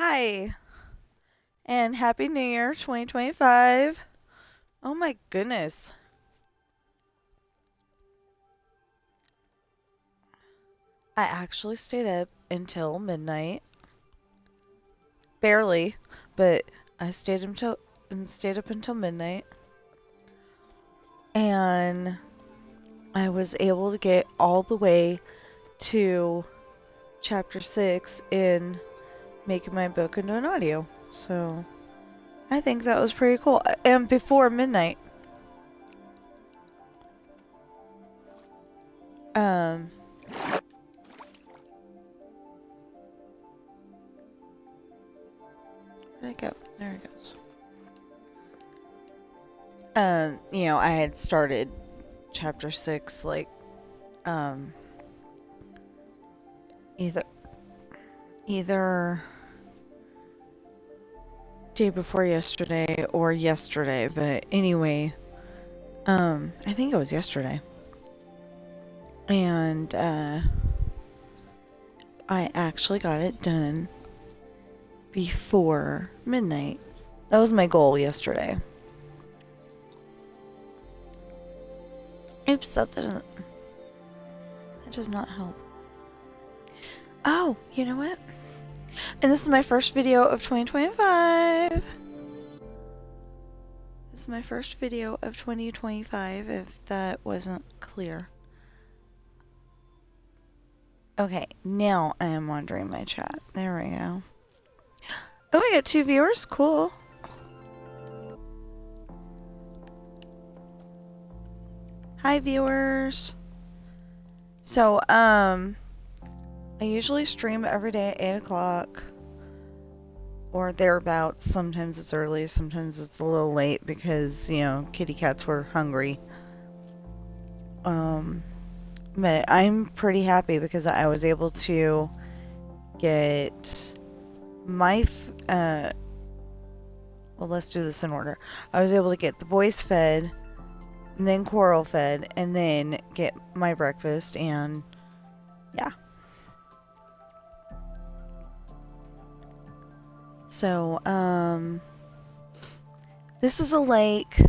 Hi, and Happy New Year 2025. Oh my goodness. I actually stayed up until midnight. Barely, but I stayed up until midnight. And I was able to get all the way to chapter 6 in making my book into an audio. So I think that was pretty cool. And before midnight. Where'd it go? There it goes. I had started chapter 6 either day before yesterday or yesterday, but anyway, I think it was yesterday. And I actually got it done before midnight. That was my goal yesterday. Oops, that does not help. Oh, you know what? And this is my first video of 2025. This is my first video of 2025, if that wasn't clear. Okay, now I am monitoring my chat. There we go. Oh, I got 2 viewers. Cool. Hi, viewers. So, I usually stream every day at 8 o'clock or thereabouts. Sometimes it's early, sometimes it's a little late because, kitty cats were hungry. But I'm pretty happy because I was able to get my, well, let's do this in order. I was able to get the boys fed, and then Coral fed, and then get my breakfast, and yeah. So, this is a lake.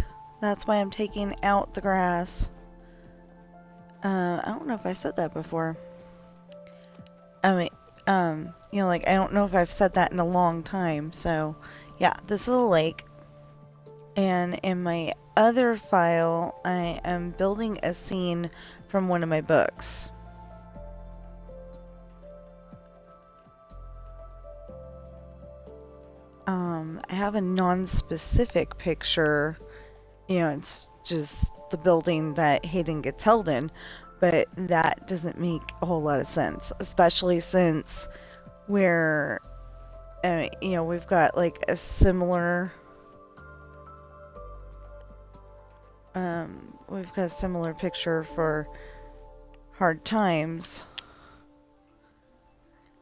That's why I'm taking out the grass. I don't know if I said that before. I mean, I don't know if I've said that in a long time. So, yeah, this is a lake. And in my other file, I am building a scene from one of my books. I have a non-specific picture. It's just the building that Hayden gets held in, but that doesn't make a whole lot of sense, especially since we've got like a similar picture for hard times.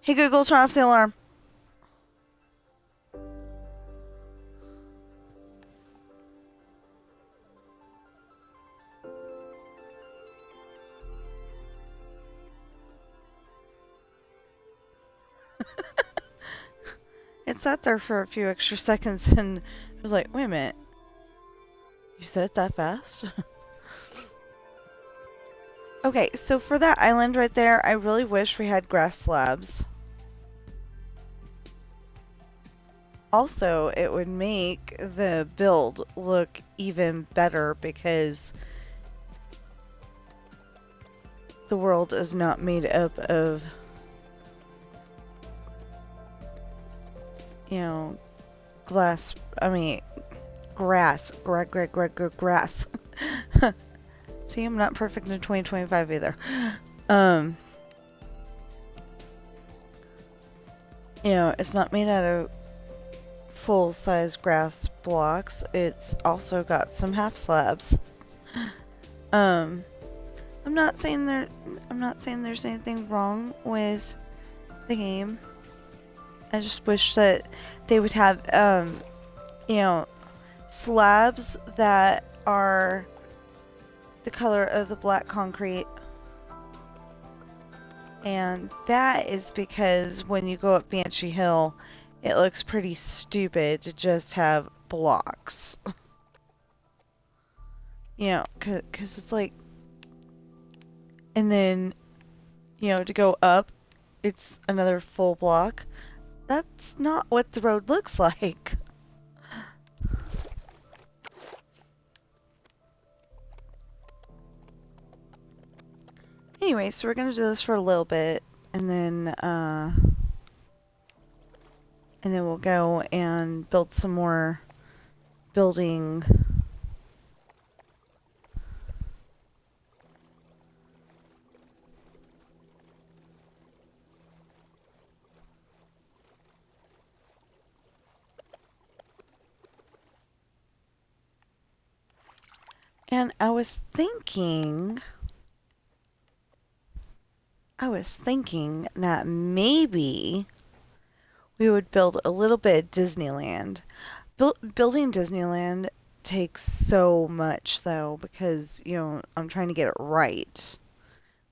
Hey Google, turn off the alarm. It sat there for a few extra seconds and I was like, wait a minute. You said it that fast? Okay, so for that island right there, I really wish we had grass slabs. Also, it would make the build look even better because the world is not made up of grass. See, I'm not perfect in 2025 either. It's not made out of full-size grass blocks. It's also got some half slabs. I'm not saying there's anything wrong with the game. I just wish that they would have, slabs that are the color of the black concrete. And that is because when you go up Banshee Hill, it looks pretty stupid to just have blocks. You know, because it's like, and then, you know, to go up, it's another full block. That's not what the road looks like. Anyway, so we're going to do this for a little bit, and then we'll go and build some more building. And I was thinking that maybe we would build a little bit Disneyland. Building Disneyland takes so much, though, because, you know, I'm trying to get it right.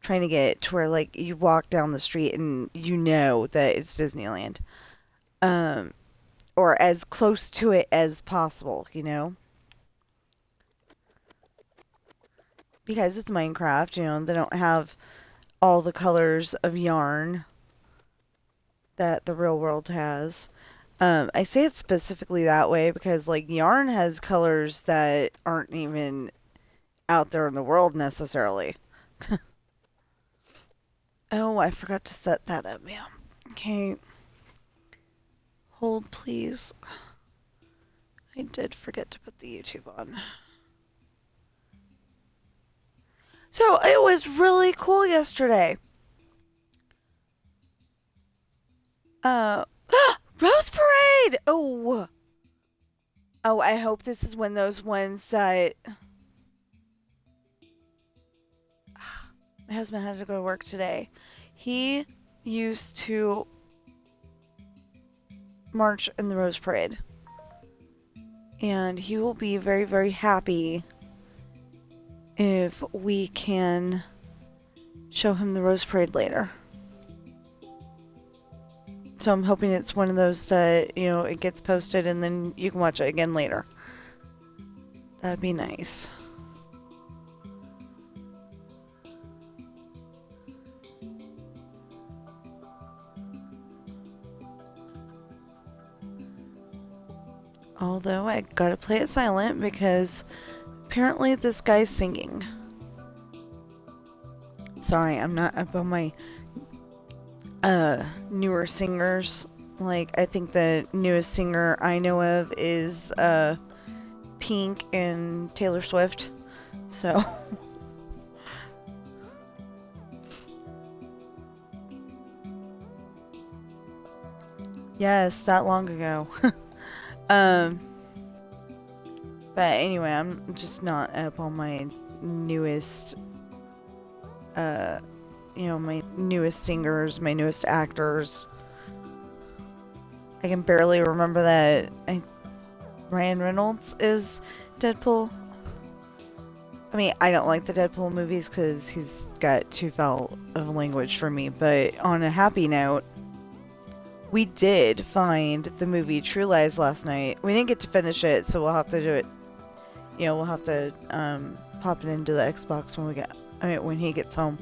Trying to get it to where, like, you walk down the street and you know that it's Disneyland. Or as close to it as possible, you know? Because it's Minecraft, you know, they don't have all the colors of yarn that the real world has. I say it specifically that way because, like, yarn has colors that aren't even out there in the world necessarily. Oh, I forgot to set that up, yeah. Okay. Hold, please. I did forget to put the YouTube on. So, it was really cool yesterday. Rose Parade! Oh, I hope this is one of those ones that... My husband had to go to work today. He used to march in the Rose Parade. And he will be very, very happy if we can show him the Rose Parade later. So I'm hoping it's one of those that, you know, it gets posted and then you can watch it again later. That'd be nice. Although I gotta play it silent because apparently this guy's singing. Sorry, I'm not up on my newer singers. Like, I think the newest singer I know of is Pink and Taylor Swift. So yes, that long ago. But anyway, I'm just not up on my newest, you know, my newest singers, my newest actors. I can barely remember that Ryan Reynolds is Deadpool. I mean, I don't like the Deadpool movies because he's got too foul of language for me, but on a happy note, we did find the movie True Lies last night. We didn't get to finish it, so we'll have to do it. You know, we'll have to pop it into the Xbox when he gets home.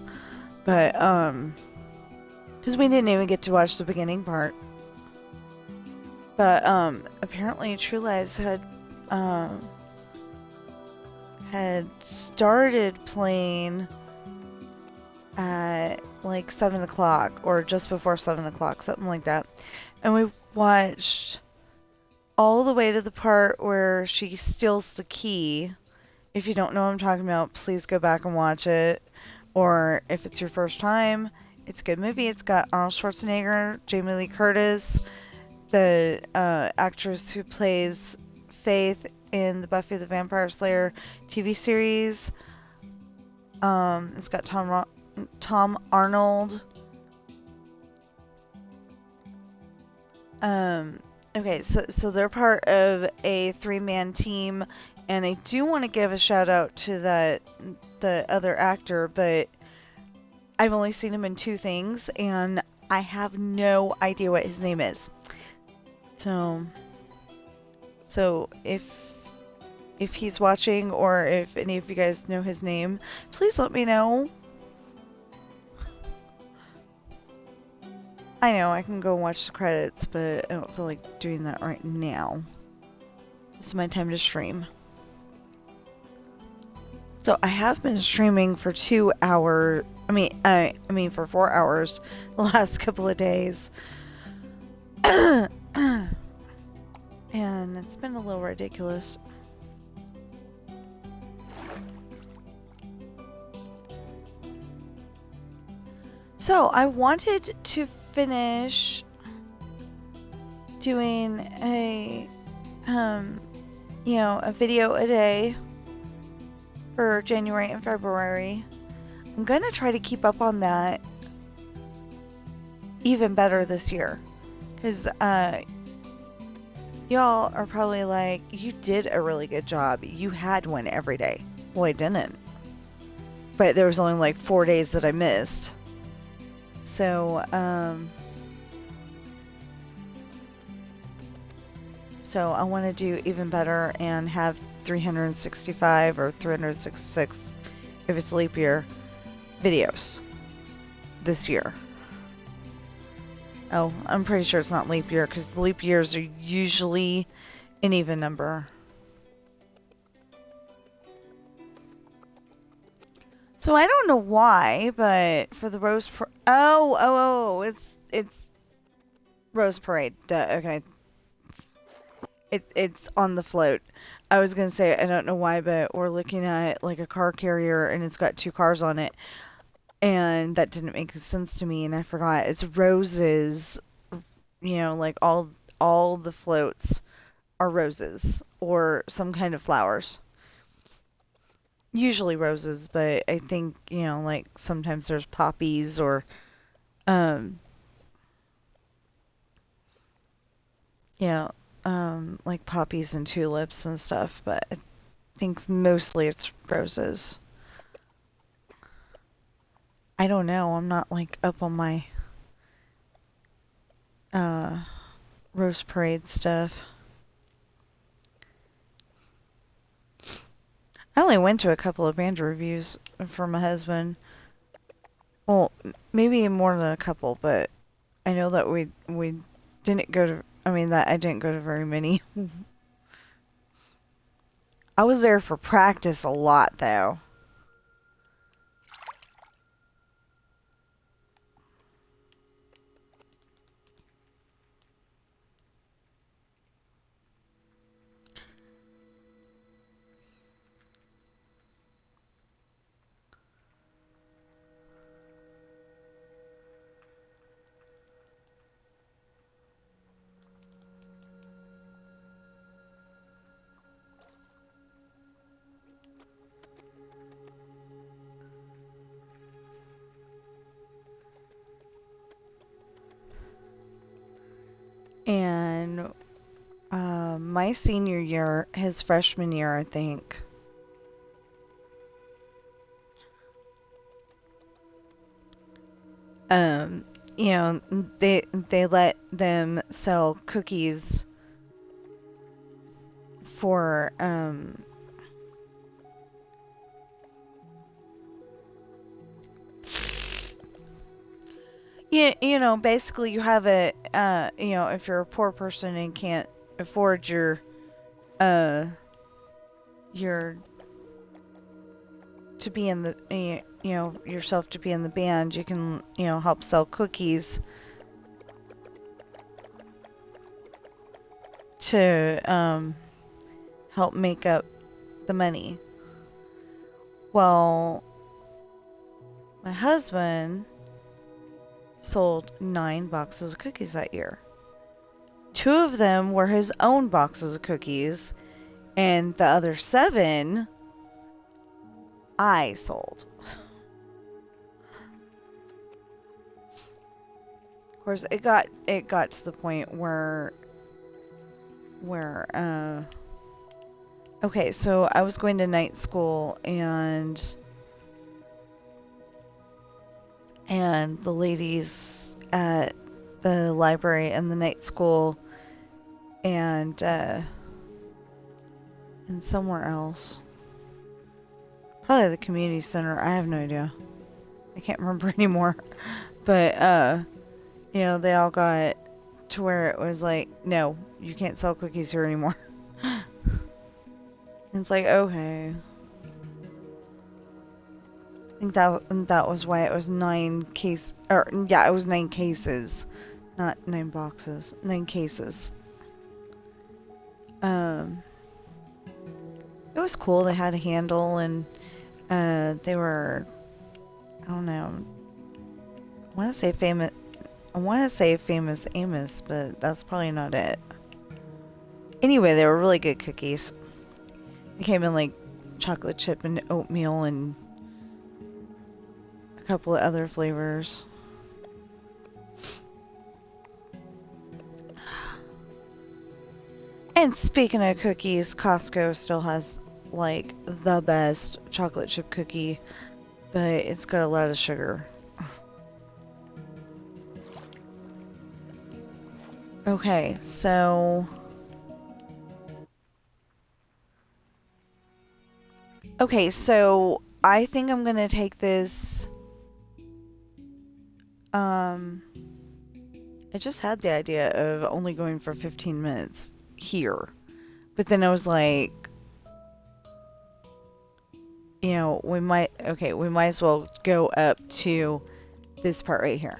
But because we didn't even get to watch the beginning part. But apparently True Lies had started playing at like 7 o'clock or just before 7 o'clock, something like that. And we watched all the way to the part where she steals the key. If you don't know what I'm talking about, please go back and watch it. Or if it's your first time, it's a good movie. It's got Arnold Schwarzenegger, Jamie Lee Curtis, the actress who plays Faith in the Buffy the Vampire Slayer TV series. It's got Tom Arnold. Okay, so they're part of a 3-man team, and I do want to give a shout out to the other actor, but I've only seen him in 2 things, and I have no idea what his name is. So if he's watching, or if any of you guys know his name, please let me know. I know I can go and watch the credits, but I don't feel like doing that right now. This is my time to stream. So I have been streaming for 2 hours. I mean for 4 hours the last couple of days. And it's been a little ridiculous. So I wanted to finish doing a video a day for January and February. I'm gonna try to keep up on that even better this year, because y'all are probably like, you did a really good job, you had one every day. Well, I didn't, but there was only like 4 days that I missed. So I want to do even better and have 365 or 366 if it's leap year videos this year. Oh, I'm pretty sure it's not leap year, because leap years are usually an even number. So I don't know why, but for the Rose Parade... it's Rose Parade. Duh, okay. It's on the float. I was going to say, I don't know why, but we're looking at like a car carrier and it's got 2 cars on it. And that didn't make sense to me, and I forgot. It's roses, like all the floats are roses or some kind of flowers. Usually roses, but I think, like sometimes there's poppies or, like poppies and tulips and stuff, but I think mostly it's roses. I don't know. I'm not like up on my Rose Parade stuff. I only went to a couple of band reviews for my husband. Well, maybe more than a couple, but I know that we didn't go to, that I didn't go to very many. I was there for practice a lot, though. And my senior year, his freshman year, I think, they let them sell cookies for basically you have a if you're a poor person and can't afford your to be in the yourself to be in the band, you can help sell cookies to help make up the money. Well, my husband sold 9 boxes of cookies that year. 2 of them were his own boxes of cookies, and the other 7 I sold. Of course, it got to the point where okay, so I was going to night school, and the ladies at the library and the night school and somewhere else. Probably the community center. I have no idea. I can't remember anymore. But, you know, they all got to where it was like, no, you can't sell cookies here anymore. It's like, okay. I think that was why it was 9 cases. Yeah, it was 9 cases. Not 9 boxes. 9 cases. It was cool. They had a handle, and they were, I don't know, I want to say famous Amos, but that's probably not it. Anyway, they were really good cookies. They came in like chocolate chip and oatmeal and a couple of other flavors. And speaking of cookies, Costco still has like the best chocolate chip cookie, but it's got a lot of sugar. Okay, so I think I'm gonna take this. I just had the idea of only going for 15 minutes here, but then I was like, you know, we might as well go up to this part right here.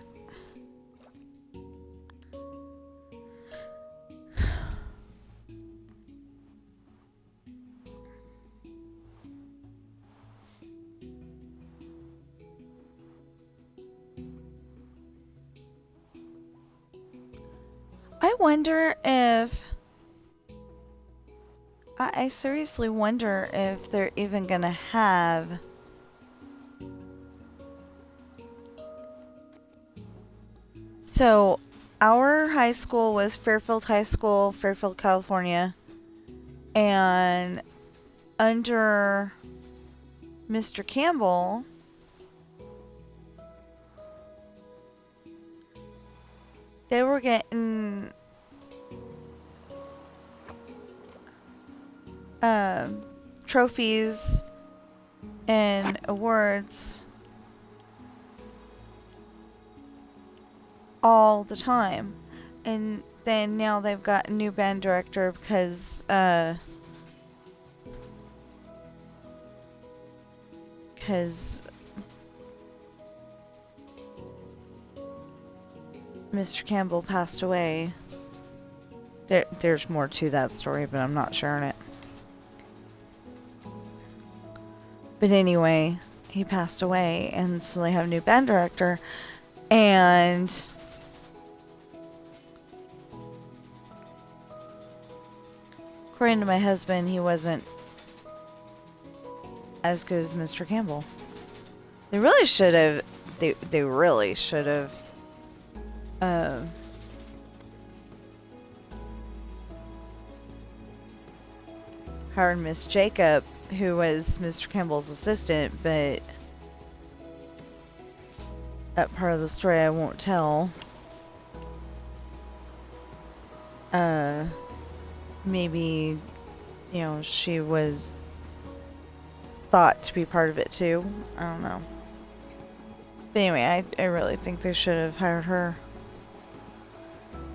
I seriously wonder if they're even gonna have so our high school was Fairfield High School, Fairfield, California, and under Mr. Campbell, they were getting trophies and awards all the time. And then now they've got a new band director because Mr. Campbell passed away. There's more to that story, but I'm not sharing it. But anyway, he passed away, and so they have a new band director, and according to my husband, he wasn't as good as Mr. Campbell. They really should have, they really should have, hired Miss Jacob, who was Mr. Campbell's assistant, but that part of the story I won't tell. Maybe, you know, she was thought to be part of it too. I don't know. But anyway, I really think they should have hired her.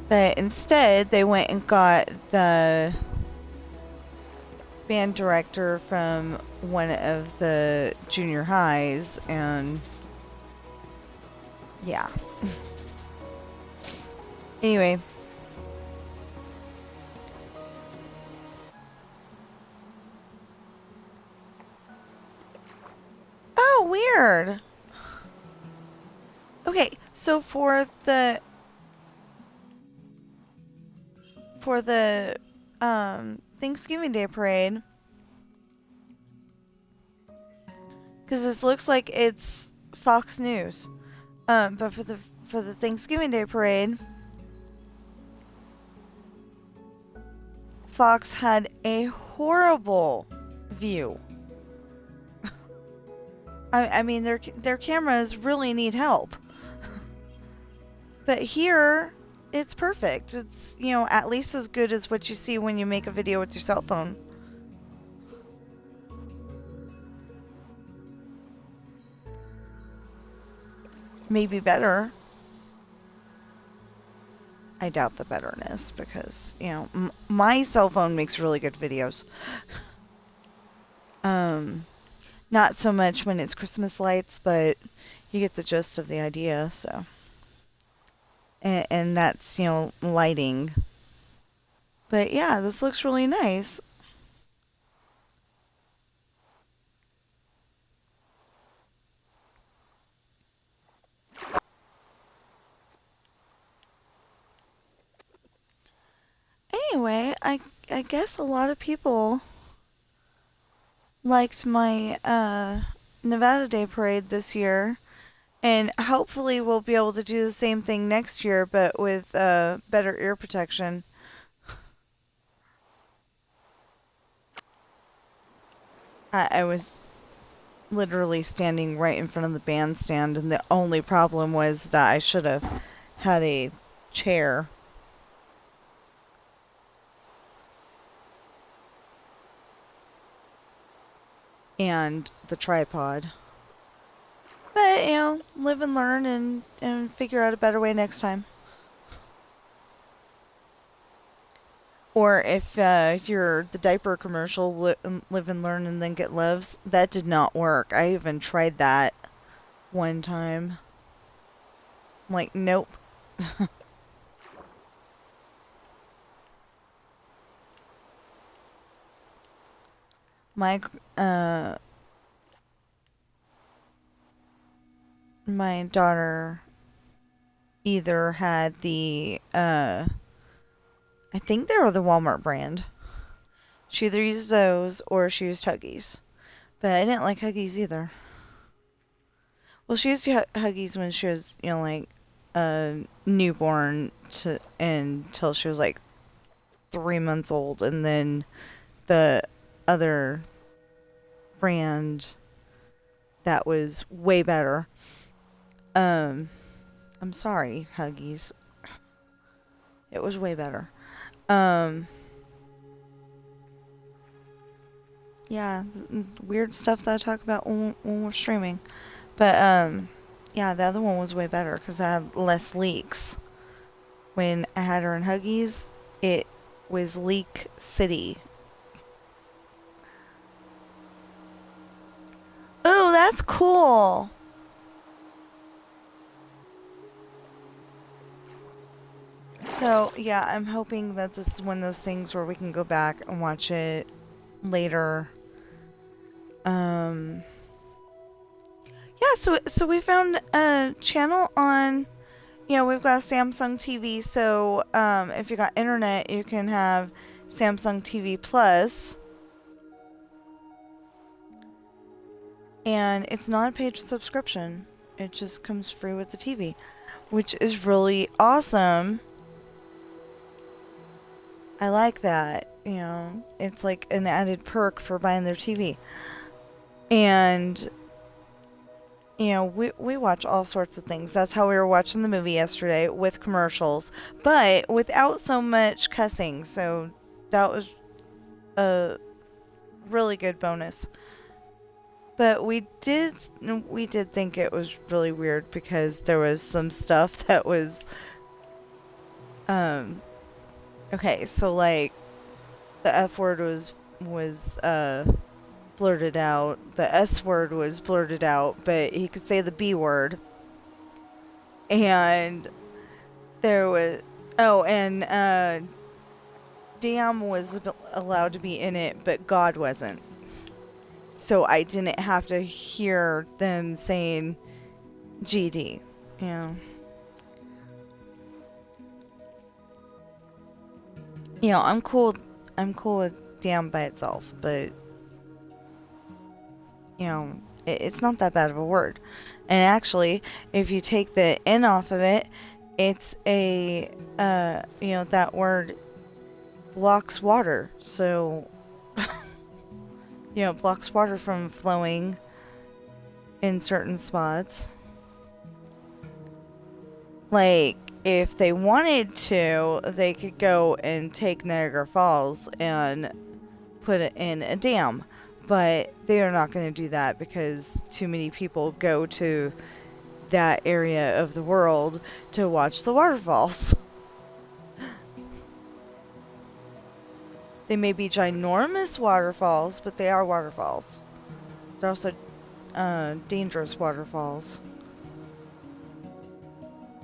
But instead, they went and got the band director from one of the junior highs, and yeah. Anyway. Oh, weird. Okay, so for the Thanksgiving Day parade, because this looks like it's Fox News, but for the Thanksgiving Day parade, Fox had a horrible view. I mean, their cameras really need help. But here, it's perfect. It's, you know, at least as good as what you see when you make a video with your cell phone. Maybe better. I doubt the betterness because, you know, my cell phone makes really good videos. Not so much when it's Christmas lights, but you get the gist of the idea, so. And that's, you know, lighting. But yeah, this looks really nice. Anyway, I guess a lot of people liked my Nevada Day parade this year, and hopefully we'll be able to do the same thing next year, but with better ear protection. I was literally standing right in front of the bandstand, and the only problem was that I should have had a chair. And the tripod. But, you know, live and learn and figure out a better way next time. Or if you're the diaper commercial, live and learn and then get loves. That did not work. I even tried that one time. I'm like, nope. My daughter either had the I think they were the Walmart brand. She either used those or she used Huggies. But I didn't like Huggies either. Well, she used Huggies when she was, you know, like a newborn until she was like 3 months old, and then the other brand that was way better. I'm sorry, Huggies. It was way better. Yeah, weird stuff that I talk about when we're streaming. But, yeah, the other one was way better because I had less leaks. When I had her in Huggies, it was leak city. Oh, that's cool. So, yeah, I'm hoping that this is one of those things where we can go back and watch it later. Yeah, so we found a channel on, you know, we've got a Samsung TV, so if you got internet, you can have Samsung TV Plus. And it's not a paid subscription. It just comes free with the TV, which is really awesome. I like that, you know, it's like an added perk for buying their TV. And, you know, we watch all sorts of things. That's how we were watching the movie yesterday, with commercials, but without so much cussing, so that was a really good bonus. But we did think it was really weird because there was some stuff that was, okay, so like, the F word was blurted out, the S word was blurted out, but he could say the B word, and there was, oh, and, damn was allowed to be in it, but God wasn't. So I didn't have to hear them saying GD, you know. You know, I'm cool with damn by itself, but, you know, it's not that bad of a word. And actually, if you take the N off of it, it's a, you know, that word blocks water, so... You know, blocks water from flowing in certain spots. Like, if they wanted to, they could go and take Niagara Falls and put it in a dam. But they are not going to do that because too many people go to that area of the world to watch the waterfalls. They may be ginormous waterfalls, but they are waterfalls. They're also dangerous waterfalls.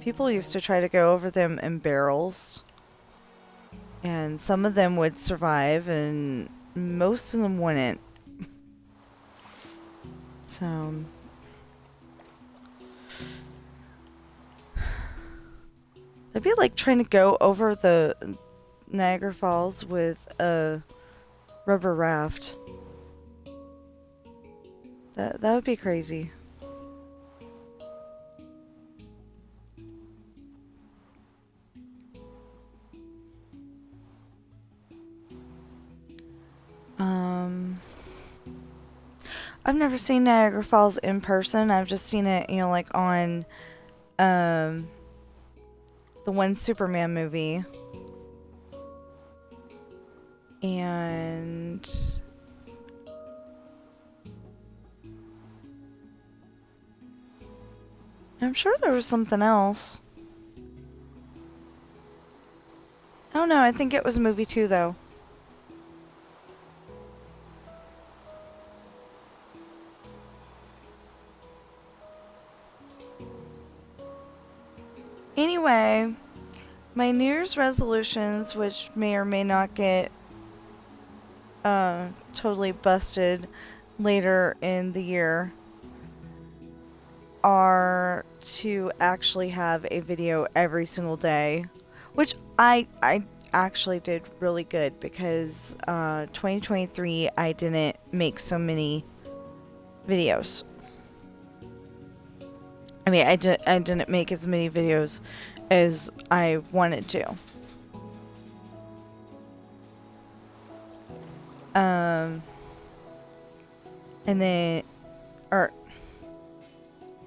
People used to try to go over them in barrels, and some of them would survive, and most of them wouldn't. So, that'd be like trying to go over the Niagara Falls with a rubber raft. That would be crazy. I've never seen Niagara Falls in person. I've just seen it, like on the one Superman movie. And I'm sure there was something else. I don't know. I think it was a movie too, though. Anyway, my New Year's resolutions, which may or may not get totally busted later in the year, are to actually have a video every single day, which I actually did really good because 2023 I didn't make so many videos. I mean, I didn't make as many videos as I wanted to. And then, or,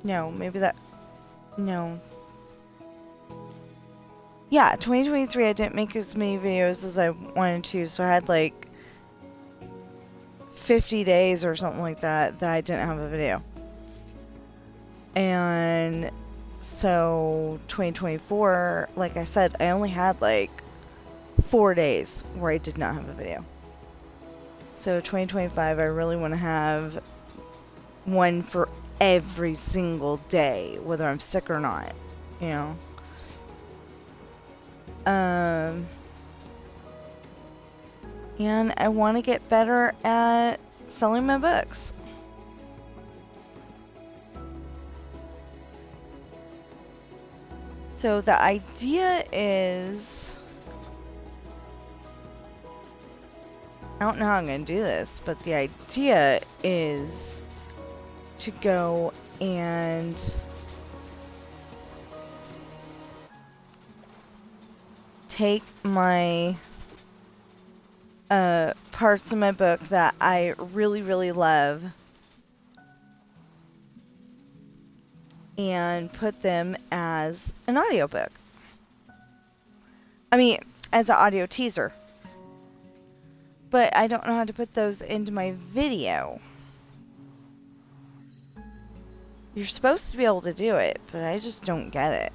no, maybe that, no. Yeah, 2023 I didn't make as many videos as I wanted to, so I had like 50 days or something like that I didn't have a video. And so 2024, like I said, I only had like 4 days where I did not have a video. So 2025, I really want to have one for every single day, whether I'm sick or not, And I want to get better at selling my books. So the idea is, I don't know how I'm going to do this, but the idea is to go and take my parts of my book that I really, really love and put them as an audiobook. I mean, as an audio teaser. But I don't know how to put those into my video. You're supposed to be able to do it, but I just don't get it.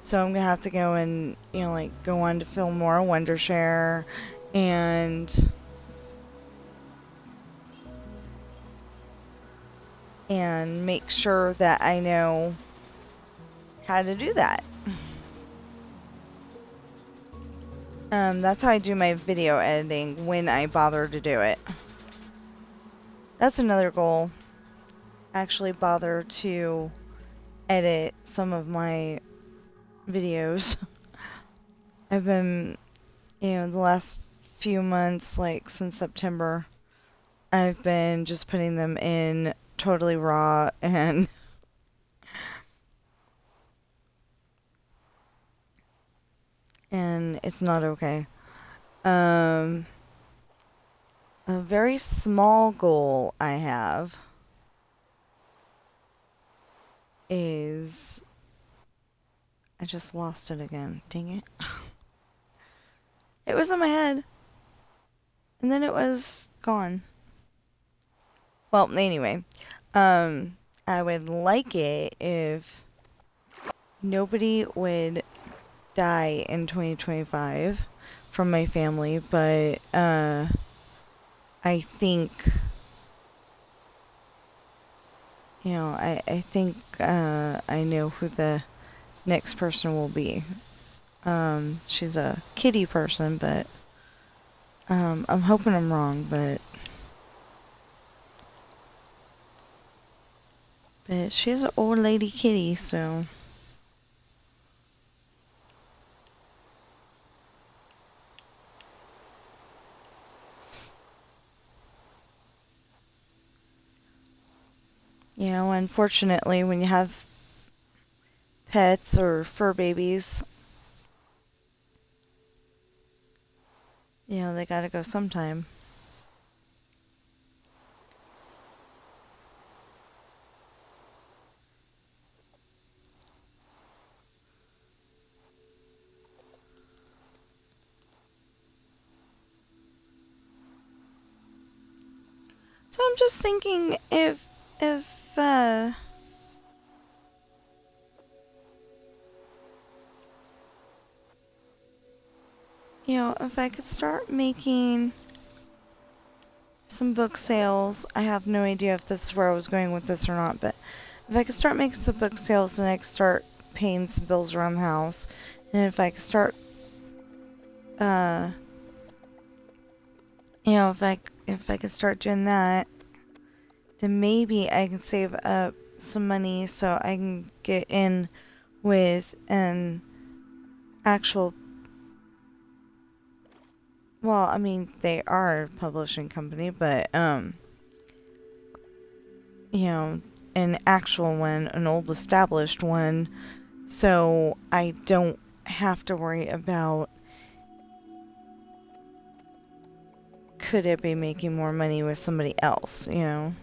So I'm going to have to go and, go on to Fillmore, Wondershare, and make sure that I know how to do that. That's how I do my video editing when I bother to do it. That's another goal. Actually bother to edit some of my videos. I've been, the last few months, like since September, I've been just putting them in totally raw and it's not okay. A very small goal I have is I just lost it again. Dang it. It was in my head. And then it was gone. Well, anyway. I would like it if nobody would die in 2025 from my family, but I think, you know, I think I know who the next person will be. She's a kitty person, but I'm hoping I'm wrong, but she's an old lady kitty, so you know, unfortunately, when you have pets or fur babies, you know, they gotta go sometime. So I'm just thinking if you know, if I could start making some book sales. I have no idea if this is where I was going with this or not, but if I could start making some book sales and I could start paying some bills around the house, and if I could start, you know, if I could start doing that, then maybe I can save up some money so I can get in with an actual, well, I mean, they are a publishing company, but, you know, an actual one, an old established one, so I don't have to worry about, could it be making more money with somebody else, you know?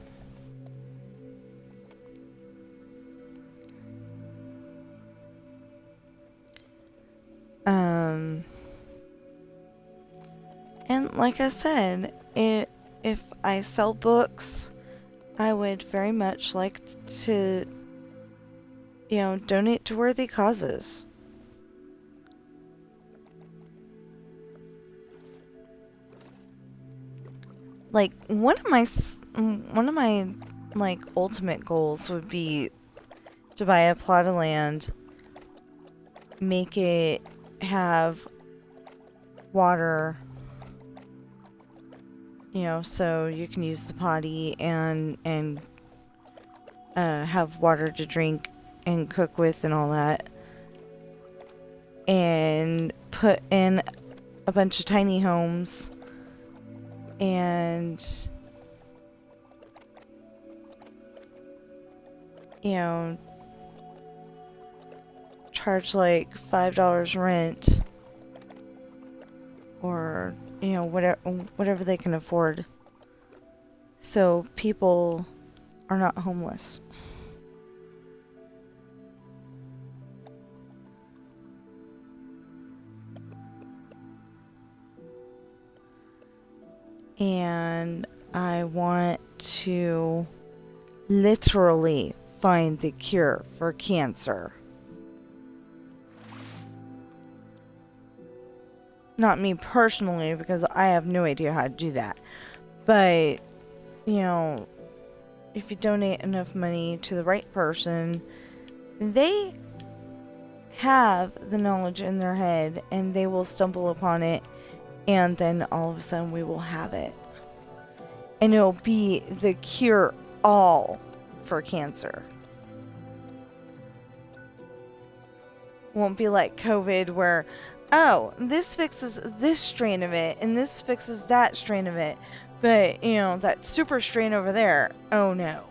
And like I said, if I sell books, I would very much like to, you know, donate to worthy causes. Like, one of my like ultimate goals would be to buy a plot of land, make it have water, you know, so you can use the potty and have water to drink and cook with and all that, and put in a bunch of tiny homes and, you know, charge like $5 rent, or, you know, whatever they can afford, so people are not homeless. And I want to literally find the cure for cancer. Not me personally, because I have no idea how to do that. But, you know, if you donate enough money to the right person, they have the knowledge in their head and they will stumble upon it, and then all of a sudden we will have it. And it'll be the cure all for cancer. Won't be like COVID where, oh, this fixes this strain of it, and this fixes that strain of it. But, you know, that super strain over there, oh no.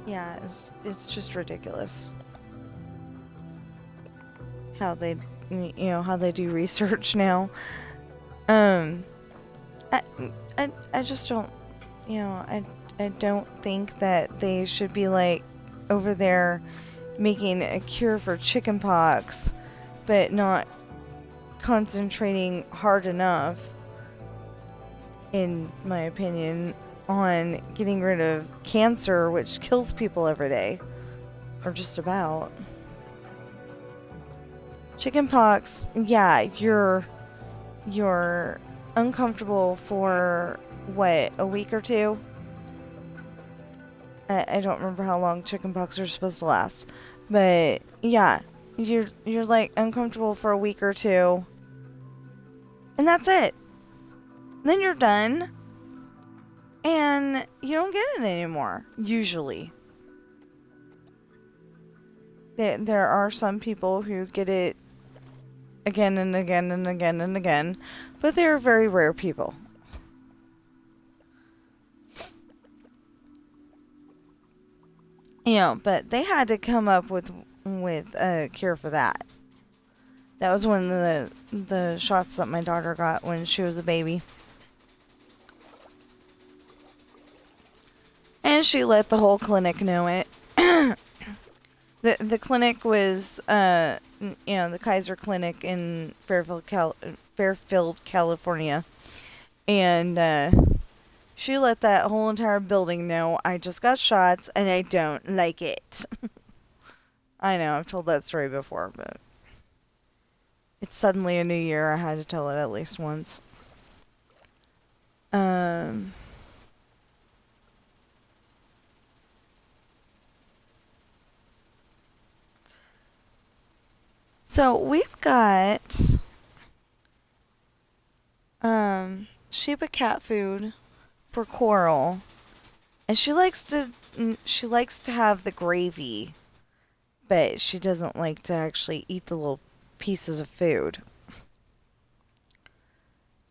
Yeah, it's just ridiculous how they, you know, how they do research now. I just don't, you know, I don't think that they should be like over there making a cure for chickenpox, but not concentrating hard enough, in my opinion, on getting rid of cancer, which kills people every day, or just about. Chickenpox, yeah, you're uncomfortable for what, a week or two? I don't remember how long chickenpox are supposed to last, but yeah, you're like uncomfortable for a week or two, and that's it. Then you're done, and you don't get it anymore, usually. There are some people who get it again and again and again and again, but they're very rare people. You know, but they had to come up with a cure for that. That was one of the shots that my daughter got when she was a baby. And she let the whole clinic know it. The clinic was, you know, the Kaiser Clinic in Fairfield, California. And, she let that whole entire building know, I just got shots and I don't like it. I know, I've told that story before, but it's suddenly a new year. I had to tell it at least once. So we've got Sheba cat food for Coral, and she likes to have the gravy, but she doesn't like to actually eat the little pieces of food.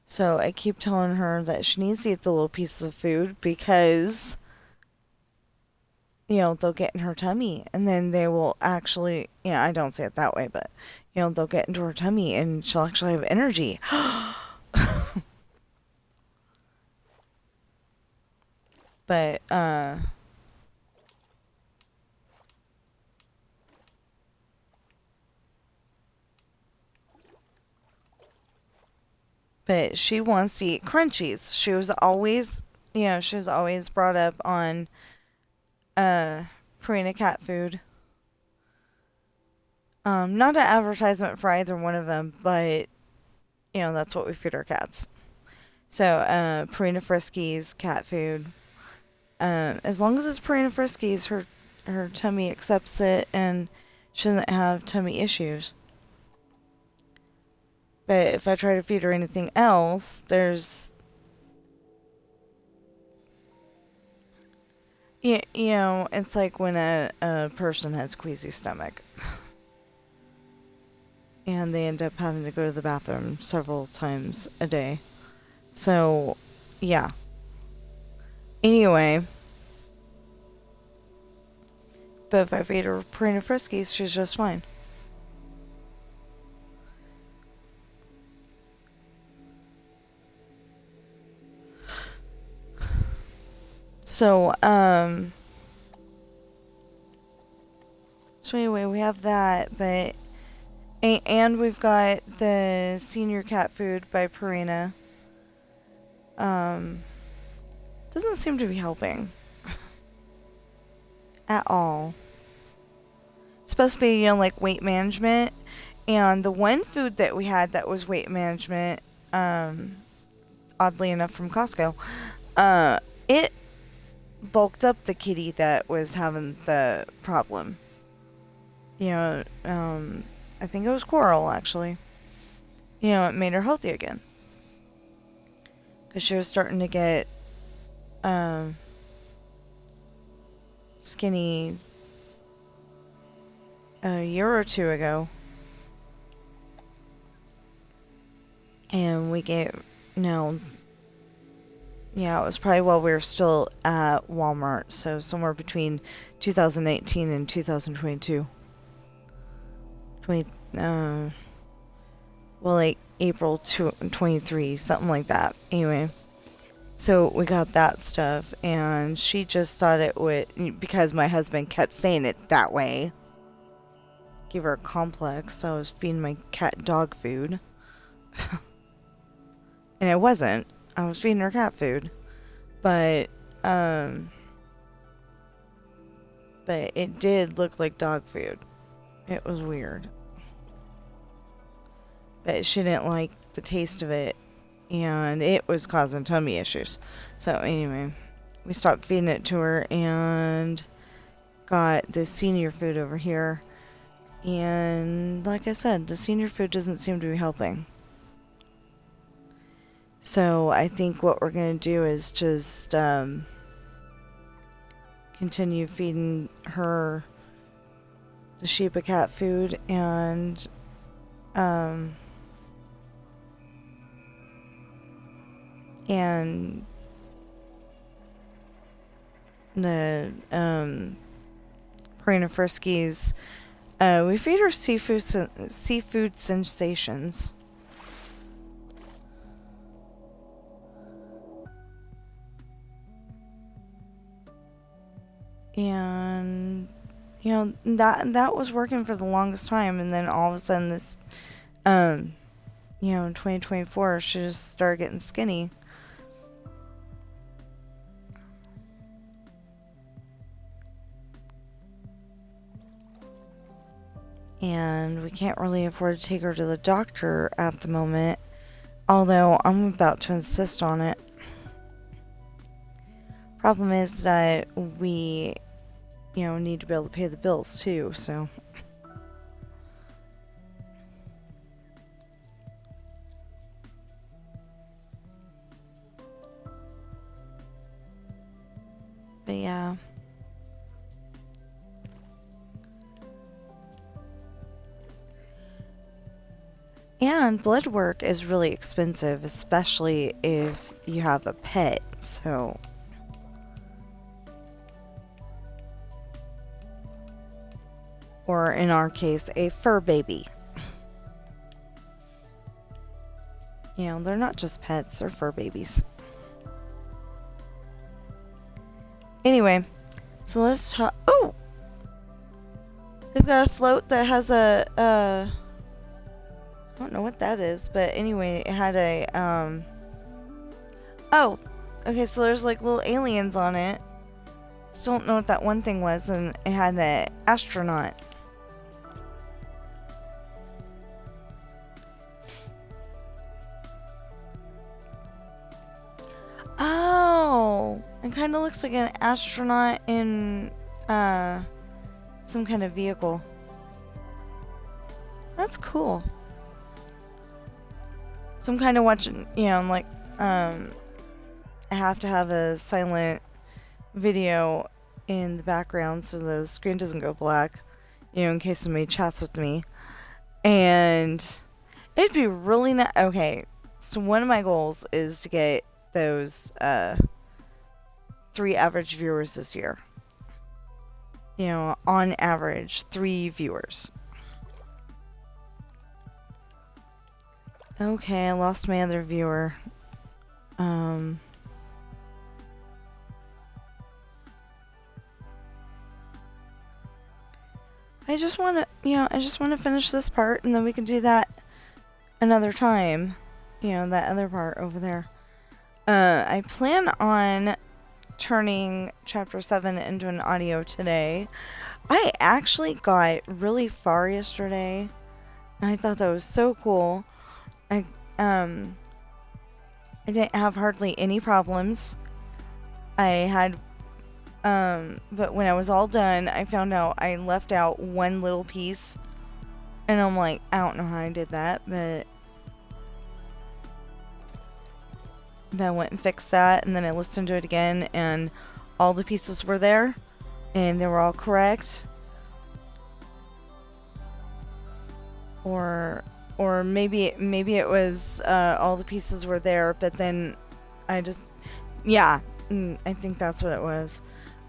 So I keep telling her that she needs to eat the little pieces of food because, you know, they'll get in her tummy, and then they will actually, you know, I don't say it that way, but, you know, they'll get into her tummy and she'll actually have energy. But, she wants to eat crunchies. She was always brought up on, Purina cat food. Not an advertisement for either one of them, but, you know, that's what we feed our cats. So, Purina Friskies, cat food. As long as it's Purina Friskies, her tummy accepts it and she doesn't have tummy issues. But if I try to feed her anything else, there's, you know, it's like when a person has queasy stomach. And they end up having to go to the bathroom several times a day. So, yeah. Anyway. But if I feed her Purina Friskies, she's just fine. So anyway, we have that, but, and we've got the senior cat food by Purina. Doesn't seem to be helping. At all. It's supposed to be, you know, like weight management, and the one food that we had that was weight management, oddly enough from Costco, it bulked up the kitty that was having the problem. You know, I think it was Coral, actually. You know, it made her healthy again. Because she was starting to get, skinny a year or two ago. And we gave, no, yeah, it was probably while we were still at Walmart, so somewhere between 2018 and 2022. Well, like April 23, something like that. Anyway, So we got that stuff, and she just thought it would, because my husband kept saying it that way, give her a complex. So I was feeding my cat dog food. And I wasn't. I was feeding her cat food. But it did look like dog food. It was weird. But she didn't like the taste of it, and it was causing tummy issues. So anyway, we stopped feeding it to her and got the senior food over here. And like I said, the senior food doesn't seem to be helping. So I think what we're going to do is just continue feeding her the Shiba cat food and the Purina Friskies. We feed her seafood sensations. And you know, that was working for the longest time, and then all of a sudden this you know, in 2024 she just started getting skinny. And we can't really afford to take her to the doctor at the moment, although I'm about to insist on it. Problem is that we, you know, need to be able to pay the bills too, so. But yeah. And blood work is really expensive, especially if you have a pet, so. Or in our case, a fur baby. You know, they're not just pets, they're fur babies. Anyway, so let's talk. Oh! They've got a float that has a, I don't know what that is, but anyway, it had a, oh! Okay, so there's like little aliens on it. Still don't know what that one thing was, and it had an astronaut. Oh! It kind of looks like an astronaut in, some kind of vehicle. That's cool. So I'm kind of watching, you know, like, I have to have a silent video in the background so the screen doesn't go black, you know, in case somebody chats with me. And it'd be really nice. Okay, so one of my goals is to get those 3 average viewers this year. You know, on average 3 viewers. Okay, I lost my other viewer. I just want to, you know, I just want to finish this part, and then we can do that another time. You know, that other part over there. I plan on turning chapter 7 into an audio today. I actually got really far yesterday. I thought that was so cool. I didn't have hardly any problems. I had, but when I was all done, I found out I left out one little piece. And I'm like, I don't know how I did that, but I went and fixed that, and then I listened to it again, and all the pieces were there, and they were all correct. Or maybe it was all the pieces were there, but then I just, yeah, I think that's what it was.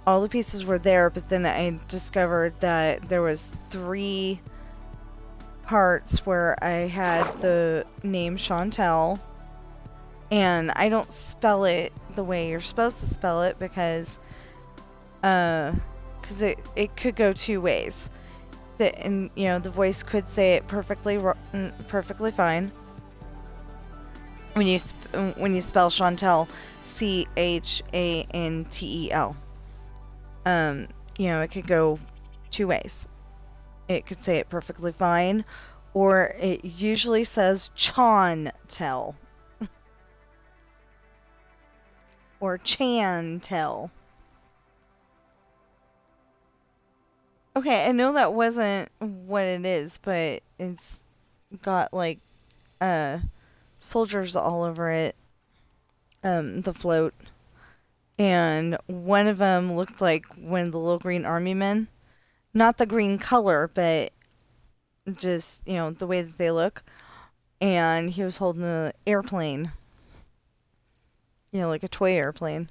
All the pieces were there, but then I discovered that there was 3 parts where I had the name Chantel, and I don't spell it the way you're supposed to spell it, because it could go two ways. And the voice could say it perfectly fine when you spell Chantel, Chantel. It could go two ways. It could say it perfectly fine, or it usually says Chantel or Chantel. Okay, I know that wasn't what it is, but it's got like soldiers all over it, the float, and one of them looked like one of the little green army men. Not the green color, but just, the way that they look. And he was holding an airplane, like a toy airplane.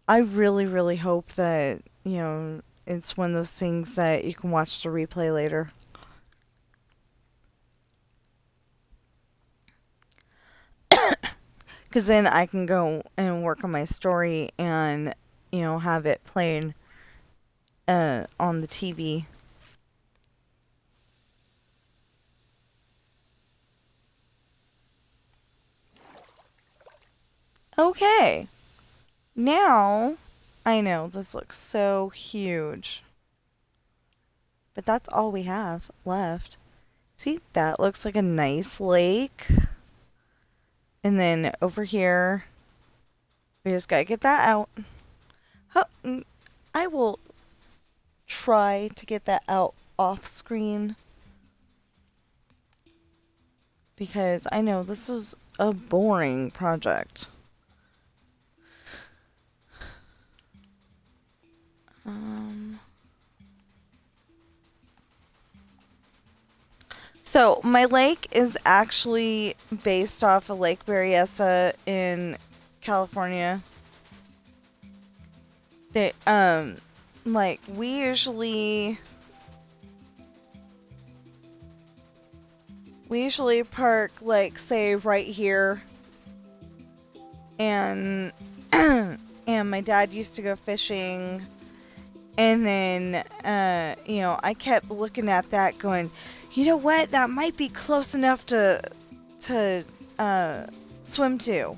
I really, really hope that, it's one of those things that you can watch the replay later. Because then I can go and work on my story and, have it playing on the TV. Okay. Now, I know this looks so huge, but that's all we have left. See, that looks like a nice lake. And then over here, we just gotta get that out. I will try to get that out off screen, because I know this is a boring project. So my lake is actually based off of Lake Berryessa in California. We usually park, say right here, and and my dad used to go fishing, and then I kept looking at that going, you know what, that might be close enough to swim to.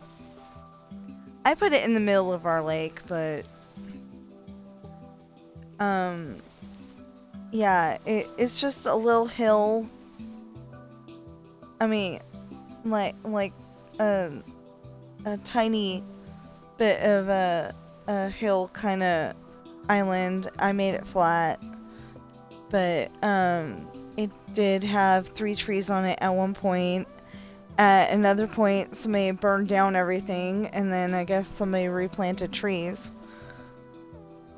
I put it in the middle of our lake, but yeah, it's just a little hill. I mean, like a tiny bit of a hill kind of island. I made it flat, but it did have 3 trees on it at one point. At another point, somebody burned down everything, and then I guess somebody replanted trees.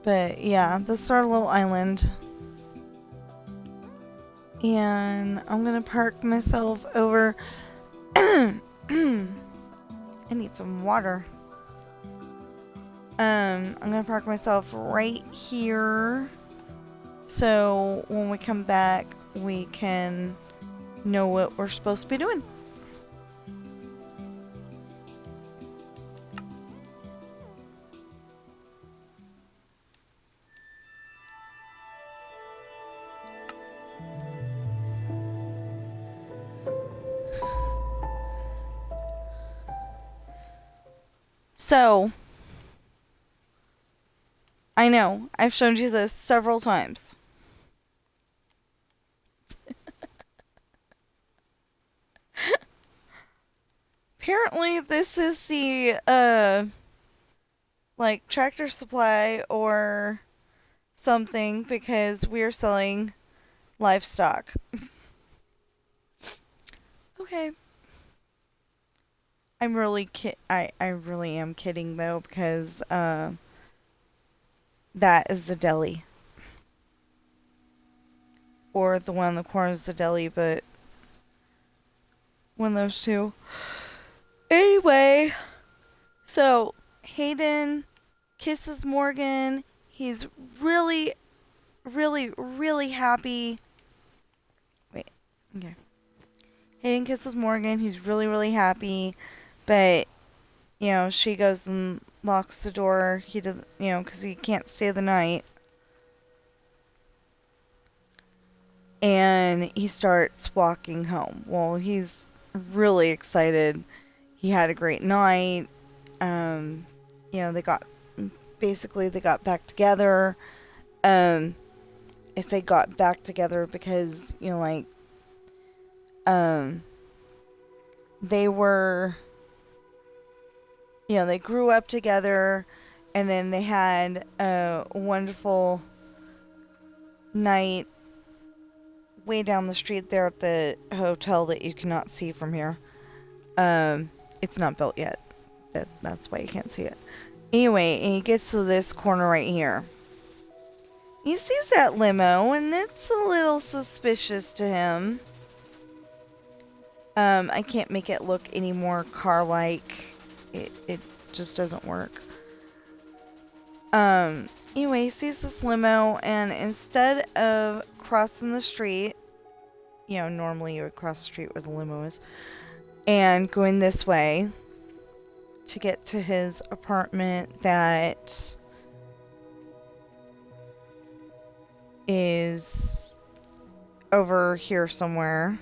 But yeah, this is our little island. And I'm gonna park myself over. I need some water. I'm gonna park myself right here, so when we come back, we can know what we're supposed to be doing. So, I know, I've shown you this several times. Apparently, this is the, Tractor Supply or something, because we're selling livestock. Okay. I'm really I really am kidding, though, because that is the deli. Or the one in the corner is the deli, but one of those two. Anyway, so Hayden kisses Morgan. He's really, really, really happy. Wait, okay. Hayden kisses Morgan. He's really, really happy. But she goes and locks the door. He doesn't, because he can't stay the night. And he starts walking home. Well, he's really excited. He had a great night. They got back together. I say got back together because, they were, they grew up together, and then they had a wonderful night way down the street there at the hotel that you cannot see from here. It's not built yet. That's why you can't see it. Anyway, he gets to this corner right here. He sees that limo, and it's a little suspicious to him. I can't make it look any more car-like. It just doesn't work. Anyway, he sees this limo, and instead of crossing the street, normally you would cross the street where the limo is, and going this way to get to his apartment that is over here somewhere.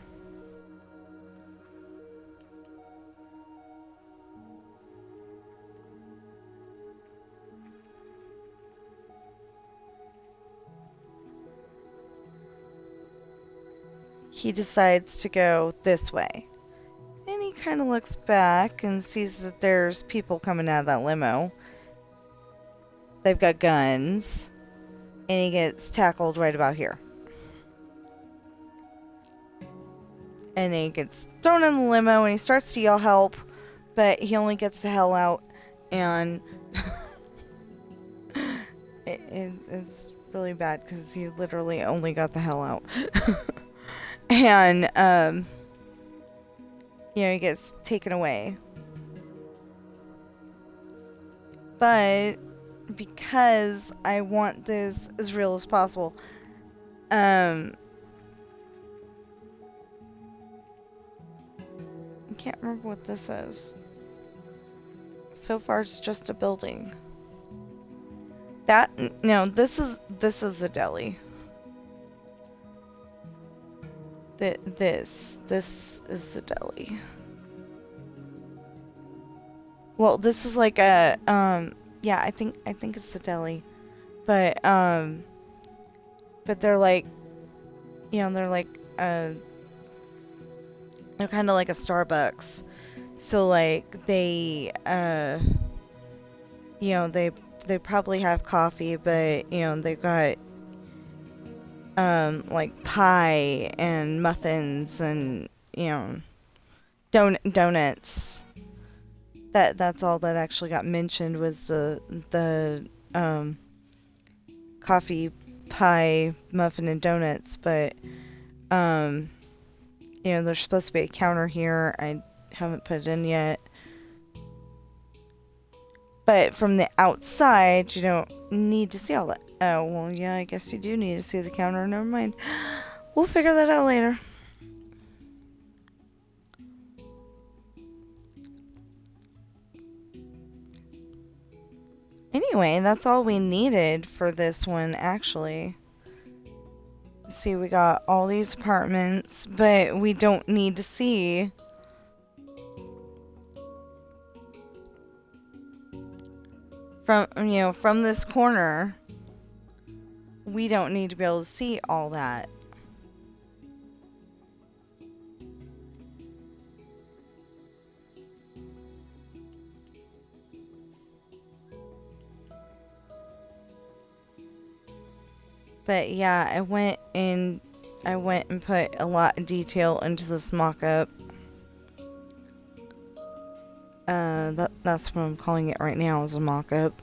He decides to go this way. And he kind of looks back and sees that there's people coming out of that limo. They've got guns. And he gets tackled right about here. And then he gets thrown in the limo and he starts to yell help. But he only gets the hell out. And it's really bad because he literally only got the hell out. And, he gets taken away. But because I want this as real as possible, I can't remember what this is. So far, it's just a building. This is a deli. This is the deli. Well, this is like a, I think it's the deli. But they're like, they're kind of like a Starbucks. So, like, they probably have coffee, but, they've got, like pie and muffins and, donuts. That's all that actually got mentioned was the coffee, pie, muffin, and donuts. But, there's supposed to be a counter here. I haven't put it in yet. But from the outside, you don't need to see all that. Oh, well, yeah, I guess you do need to see the counter. Never mind. We'll figure that out later. Anyway, that's all we needed for this one, actually. See, we got all these apartments, but we don't need to see from this corner. We don't need to be able to see all that. But yeah, I went and put a lot of detail into this mock-up. That's what I'm calling it right now, is a mock-up.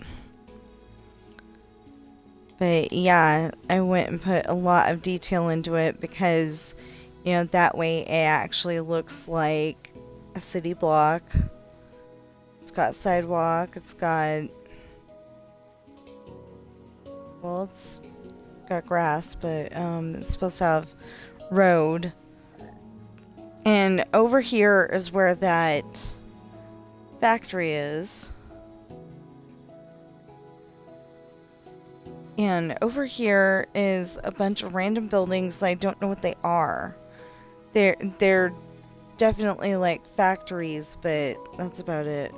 But yeah, I went and put a lot of detail into it because, that way it actually looks like a city block. It's got sidewalk, it's got, well, it's got grass, but it's supposed to have road. And over here is where that factory is. And over here is a bunch of random buildings. I don't know what they are. They're definitely like factories, but that's about it.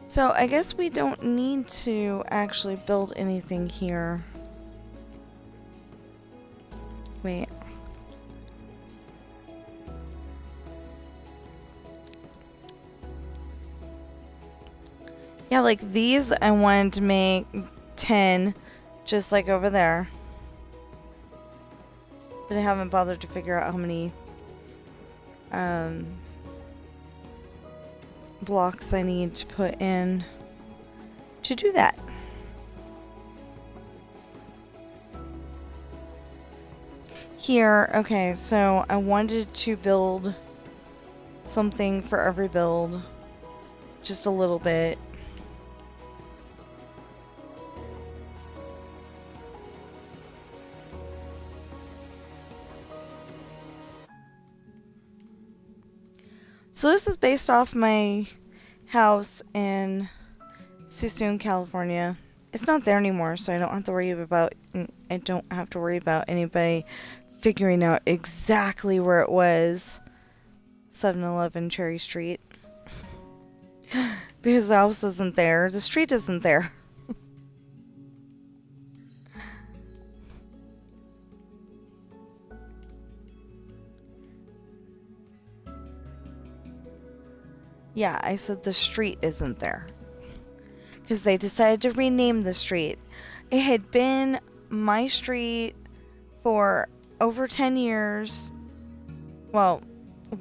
So I guess we don't need to actually build anything here. Wait. Yeah, like these I wanted to make 10, just like over there. But I haven't bothered to figure out how many blocks I need to put in to do that. Here, okay, so I wanted to build something for every build, just a little bit. So this is based off my house in Suisun, California. It's not there anymore, so I don't have to worry about anybody figuring out exactly where it was. 7-Eleven Cherry Street. Because the house isn't there. The street isn't there. Yeah, I said the street isn't there. Because they decided to rename the street. It had been my street for over 10 years. Well,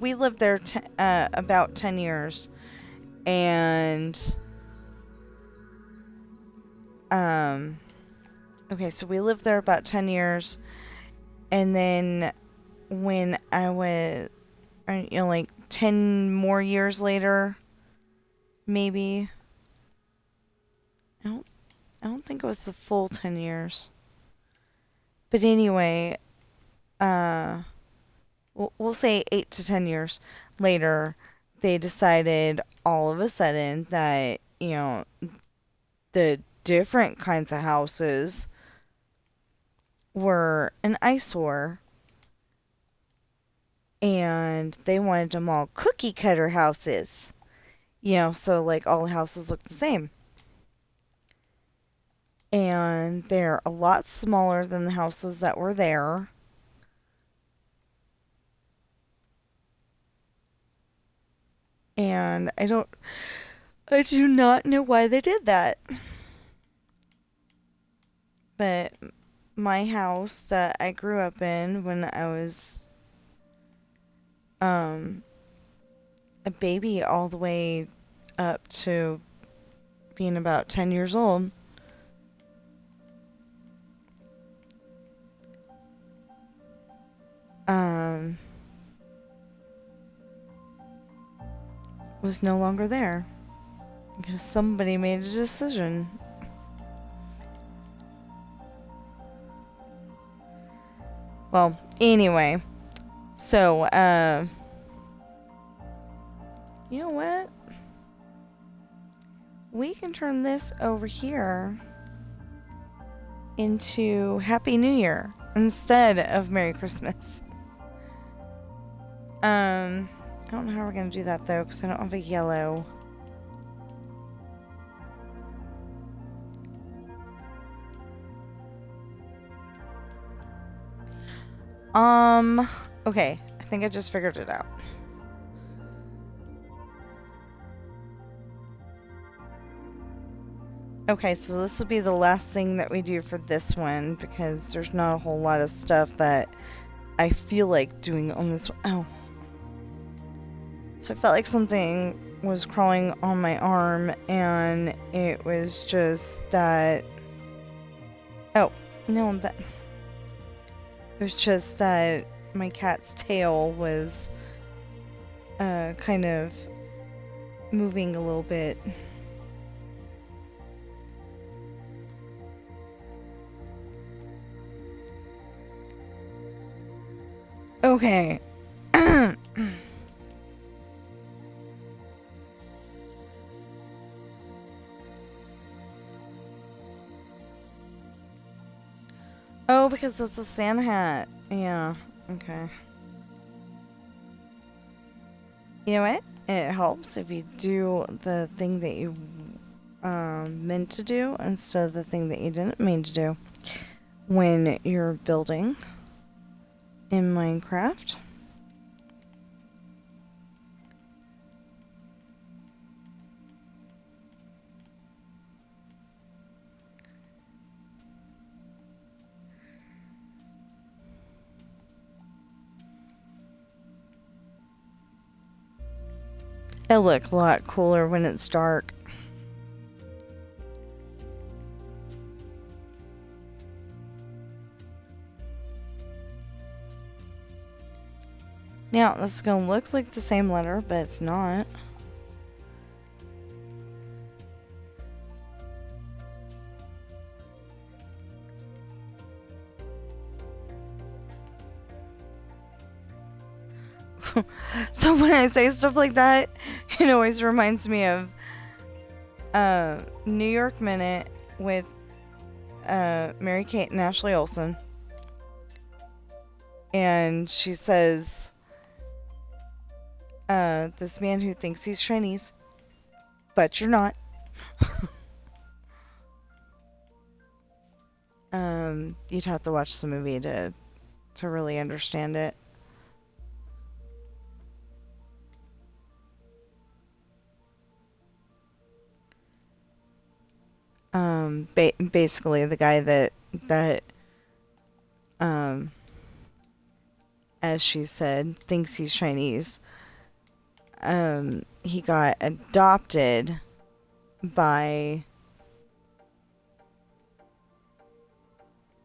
we lived there about 10 years. And, okay, so we lived there about 10 years. And then when I was, like 10 more years later, maybe. I don't think it was the full 10 years. But anyway, we'll say 8 to 10 years later, they decided all of a sudden that, the different kinds of houses were an eyesore. And they wanted them all cookie cutter houses. So like all the houses look the same. And they're a lot smaller than the houses that were there. And I do not know why they did that. But my house that I grew up in when I was a baby all the way up to being about 10 years old. Was no longer there because somebody made a decision. Well, anyway, so you know what? We can turn this over here into Happy New Year instead of Merry Christmas. I don't know how we're going to do that, though, because I don't have a yellow. Okay. I think I just figured it out. Okay, so this will be the last thing that we do for this one, because there's not a whole lot of stuff that I feel like doing on this one. Oh. So I felt like something was crawling on my arm, and it was just that... Oh, no, that... It was just that my cat's tail was kind of moving a little bit. Okay. Oh, because it's a Santa hat. Yeah, okay. You know what? It helps if you do the thing that you meant to do instead of the thing that you didn't mean to do when you're building in Minecraft. It looks a lot cooler when it's dark. Now, this is going to look like the same letter, but it's not. So when I say stuff like that, it always reminds me of New York Minute with Mary-Kate and Ashley Olsen. And she says, this man who thinks he's Chinese, but you're not. You'd have to watch the movie to really understand it. Basically the guy that as she said, thinks he's Chinese. He got adopted by,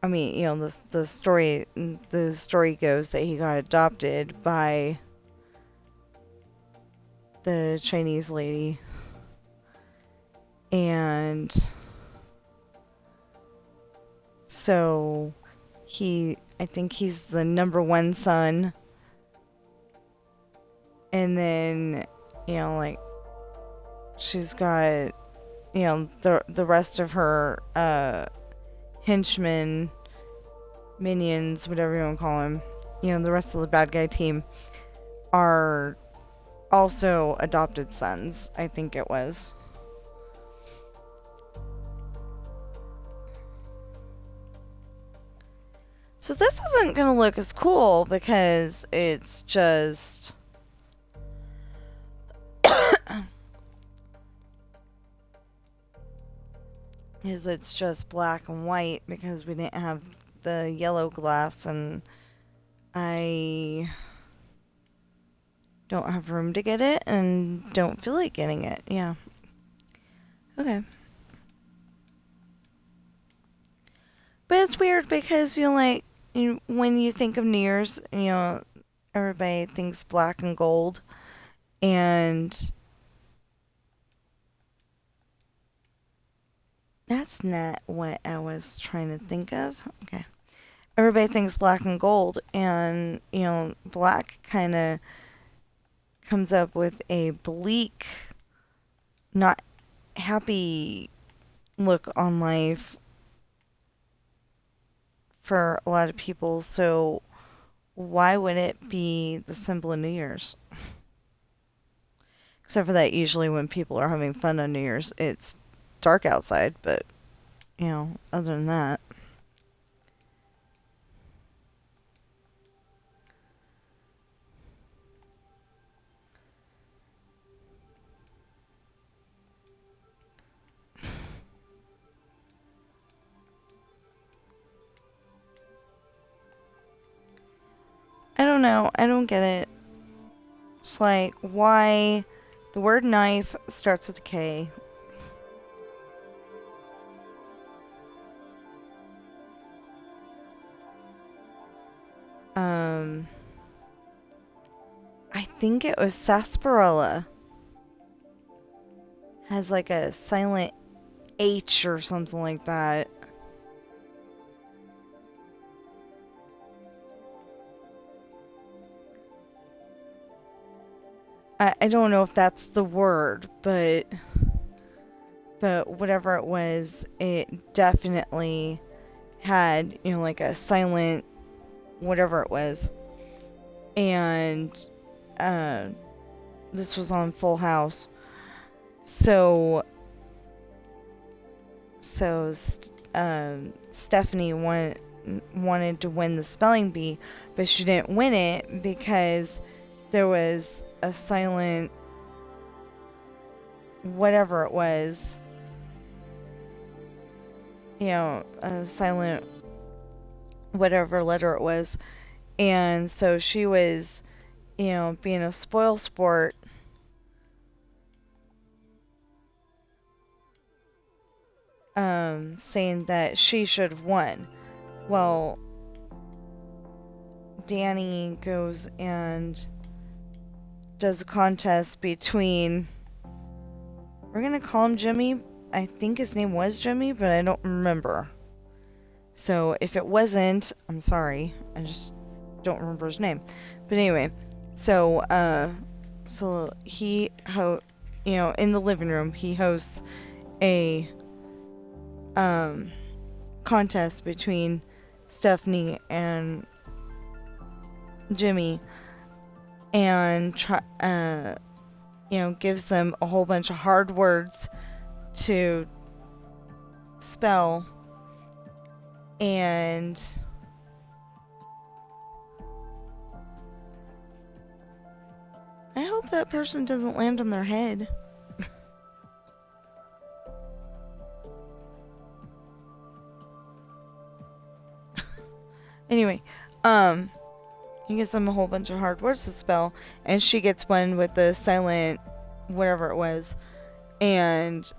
I mean, you know, the story goes that he got adopted by the Chinese lady, and so I think he's the number one son. And then, you know, like, she's got, you know, the rest of her henchmen, minions, whatever you want to call them, you know, the rest of the bad guy team are also adopted sons, I think it was. So this isn't going to look as cool because it's just it's just black and white because we didn't have the yellow glass, and I don't have room to get it and don't feel like getting it. Yeah. Okay. But it's weird because, you know, like, when you think of New Year's, you know, everybody thinks black and gold, and that's not what I was trying to think of. Okay. Everybody thinks black and gold, and, you know, black kind of comes up with a bleak, not happy look on life for a lot of people, so why would it be the symbol of New Year's? Except for that, usually when people are having fun on New Year's, it's dark outside, but, you know, other than that. I don't know. I don't get it. It's like, why the word knife starts with a K. I think it was sarsaparilla. Has like a silent H or something like that. I don't know if that's the word, but whatever it was, it definitely had, you know, like a silent whatever it was. And this was on Full House. So Stephanie wanted to win the spelling bee, but she didn't win it because there was a silent whatever it was, you know, a silent whatever letter it was. And so she was, you know, being a spoil sport, saying that she should have won. Well, Danny goes and does a contest between, we're gonna call him Jimmy. I think his name was Jimmy, but I don't remember. So if it wasn't, I'm sorry. I just don't remember his name. But anyway, so he you know, in the living room, he hosts a contest between Stephanie and Jimmy, and you know, gives them a whole bunch of hard words to spell, and I hope that person doesn't land on their head. Anyway, he gives them a whole bunch of hard words to spell, and she gets one with the silent whatever it was, and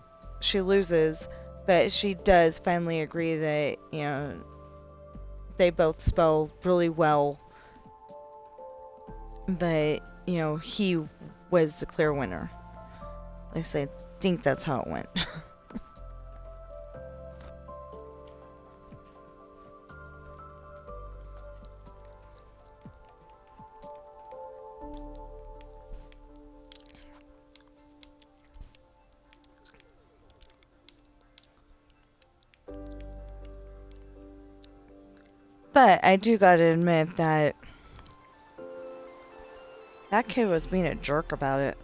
she loses, but she does finally agree that, you know, they both spell really well, but, you know, he was the clear winner. At least I think that's how it went. But I do gotta admit that that kid was being a jerk about it.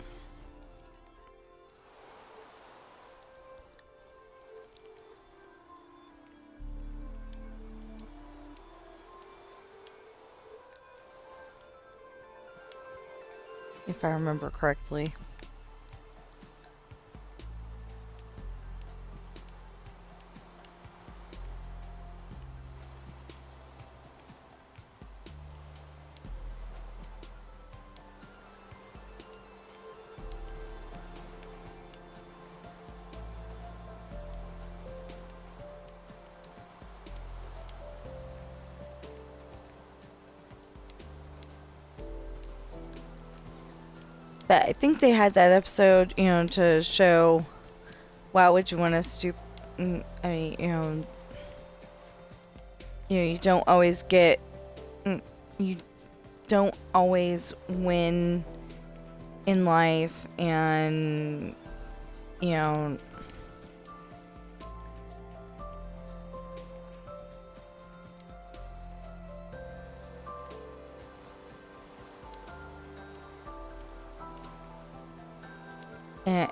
If I remember correctly. But I think they had that episode, you know, to show, wow, would you want to I mean, you don't always get, you don't always win in life, and, you know,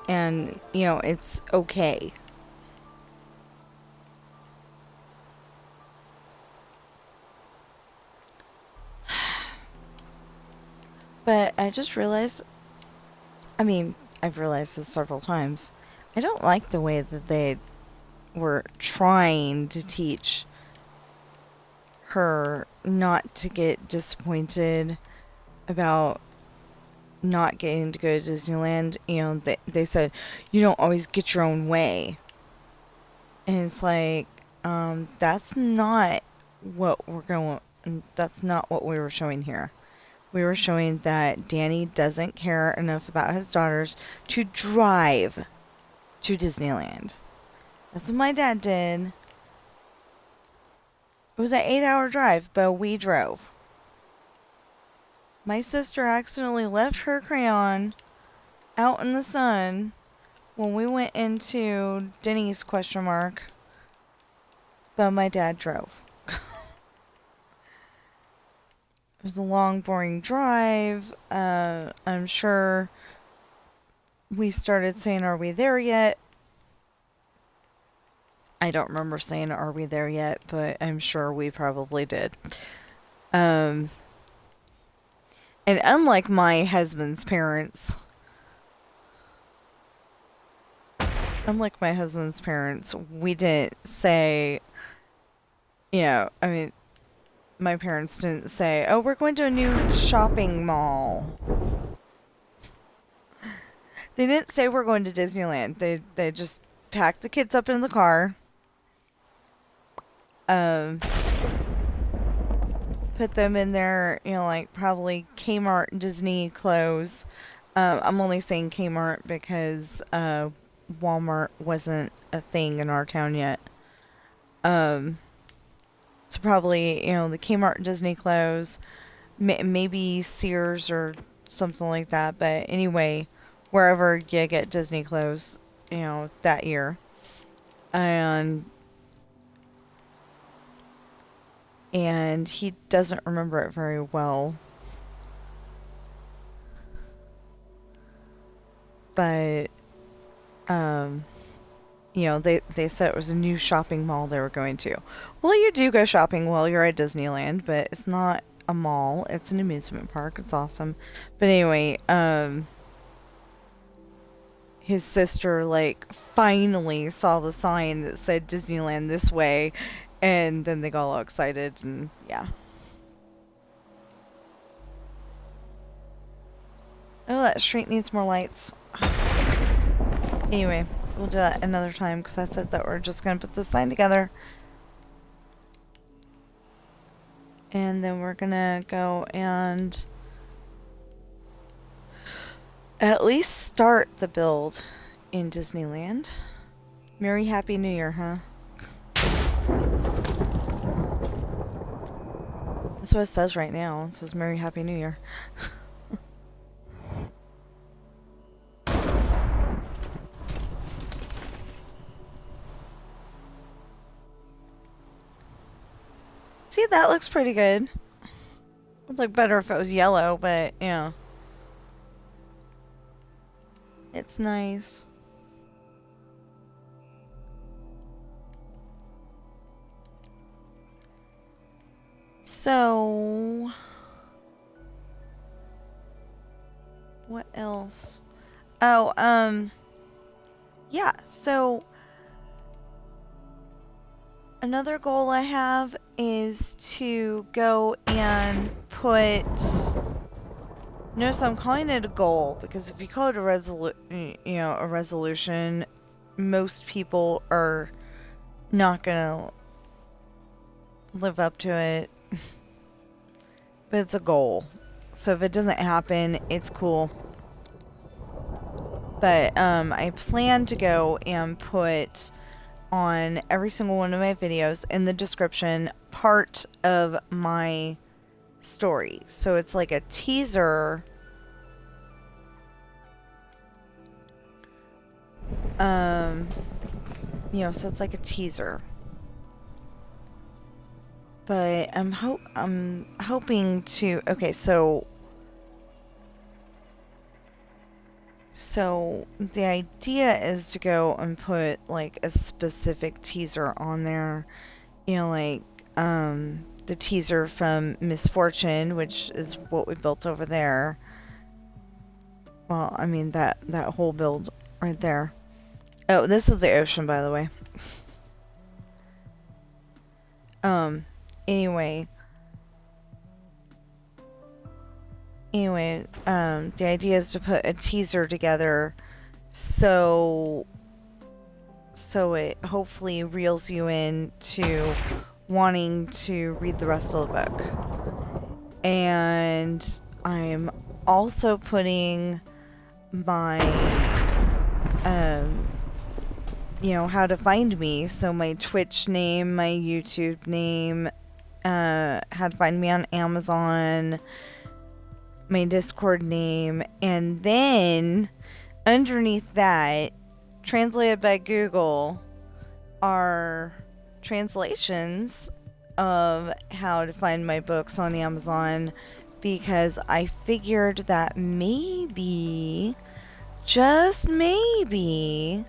and you know, it's okay. But I just realized, I mean, I've realized this several times, I don't like the way that they were trying to teach her not to get disappointed about not getting to go to Disneyland. You know, they said, you don't always get your own way. And it's like, that's not what that's not what we were showing here. We were showing that Danny doesn't care enough about his daughters to drive to Disneyland. That's what my dad did. It was an 8-hour drive, but we drove. My sister accidentally left her crayon out in the sun when we went into Denny's ? But but my dad drove. It was a long, boring drive. I'm sure we started saying, "Are we there yet?" I don't remember saying, "Are we there yet?" but I'm sure we probably did. And unlike my husband's parents, we didn't say, I mean, my parents didn't say, "Oh, we're going to a new shopping mall." They didn't say we're going to Disneyland. They just packed the kids up in the car. Put them in their, like probably Kmart and Disney clothes. I'm only saying Kmart because Walmart wasn't a thing in our town yet. So probably, the Kmart and Disney clothes, maybe Sears or something like that. But anyway, wherever you get Disney clothes, that year. And he doesn't remember it very well. But, they said it was a new shopping mall they were going to. Well, you do go shopping while you're at Disneyland, but it's not a mall. It's an amusement park. It's awesome. But anyway, his sister, finally saw the sign that said Disneyland this way. And then they got all excited, and yeah. Oh, that street needs more lights. Anyway, we'll do that another time, because I said that we're just going to put this sign together. And then we're going to go and at least start the build in Disneyland. Merry Happy New Year, huh? That's what it says right now. It says Merry Happy New Year. See, that looks pretty good. It would look better if it was yellow, but, it's nice. So, what else? Oh, yeah, so another goal I have is to go and put, notice I'm calling it a goal, because if you call it a resolution, most people are not gonna live up to it. But it's a goal. So if it doesn't happen, it's cool. But I plan to go and put on every single one of my videos in the description part of my story. So it's like a teaser. So it's like a teaser. But I'm hoping to, okay, so the idea is to go and put like a specific teaser on there, the teaser from Misfortune, which is what we built over there. Well, I mean that whole build right there. Oh, this is the ocean, by the way. Anyway, the idea is to put a teaser together so it hopefully reels you in to wanting to read the rest of the book. And I'm also putting my, how to find me. So my Twitch name, my YouTube name, how to find me on Amazon, my Discord name, and then underneath that, translated by Google, are translations of how to find my books on Amazon, because I figured that maybe, just maybe,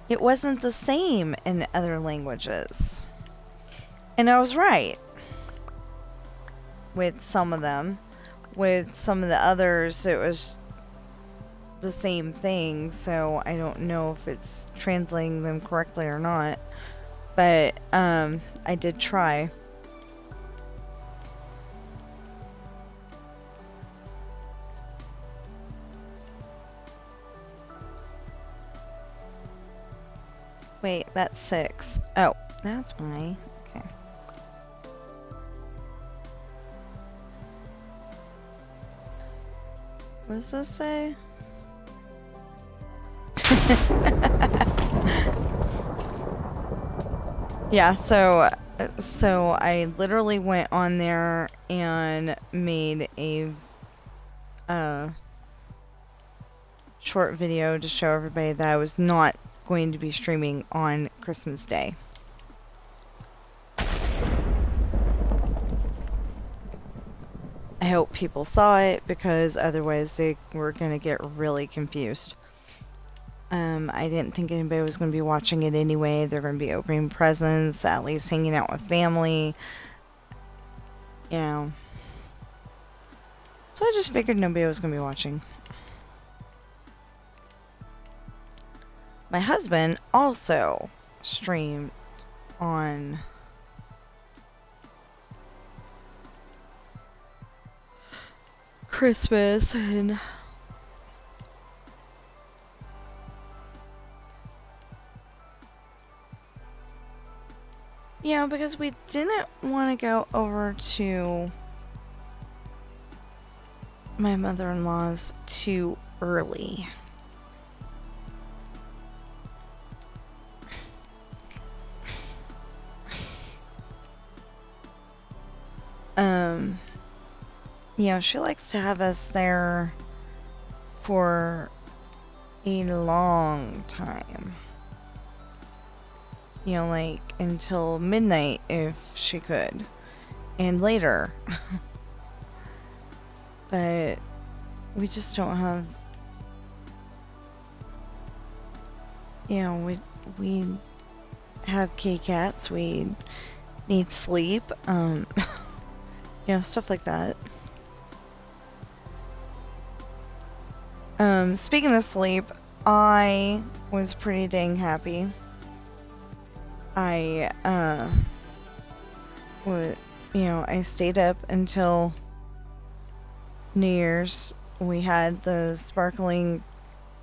it wasn't the same in other languages. And I was right with some of them. With some of the others, it was the same thing, so I don't know if it's translating them correctly or not. But I did try. Wait, that's 6. Oh, that's why. Okay. What does this say? Yeah, so I literally went on there and made a short video to show everybody that I was not going to be streaming on Christmas Day. I hope people saw it, because otherwise they were going to get really confused. I didn't think anybody was going to be watching it anyway. They're going to be opening presents, at least hanging out with family. You know. So I just figured nobody was going to be watching. My husband also streamed on Christmas, and yeah, because we didn't want to go over to my mother-in-law's too early. You know, she likes to have us there for a long time. You know, like until midnight if she could, and later. But we just don't have, you know, we have K-cats, we need sleep, you know, stuff like that. Speaking of sleep, I was pretty dang happy. I I stayed up until New Year's. We had the sparkling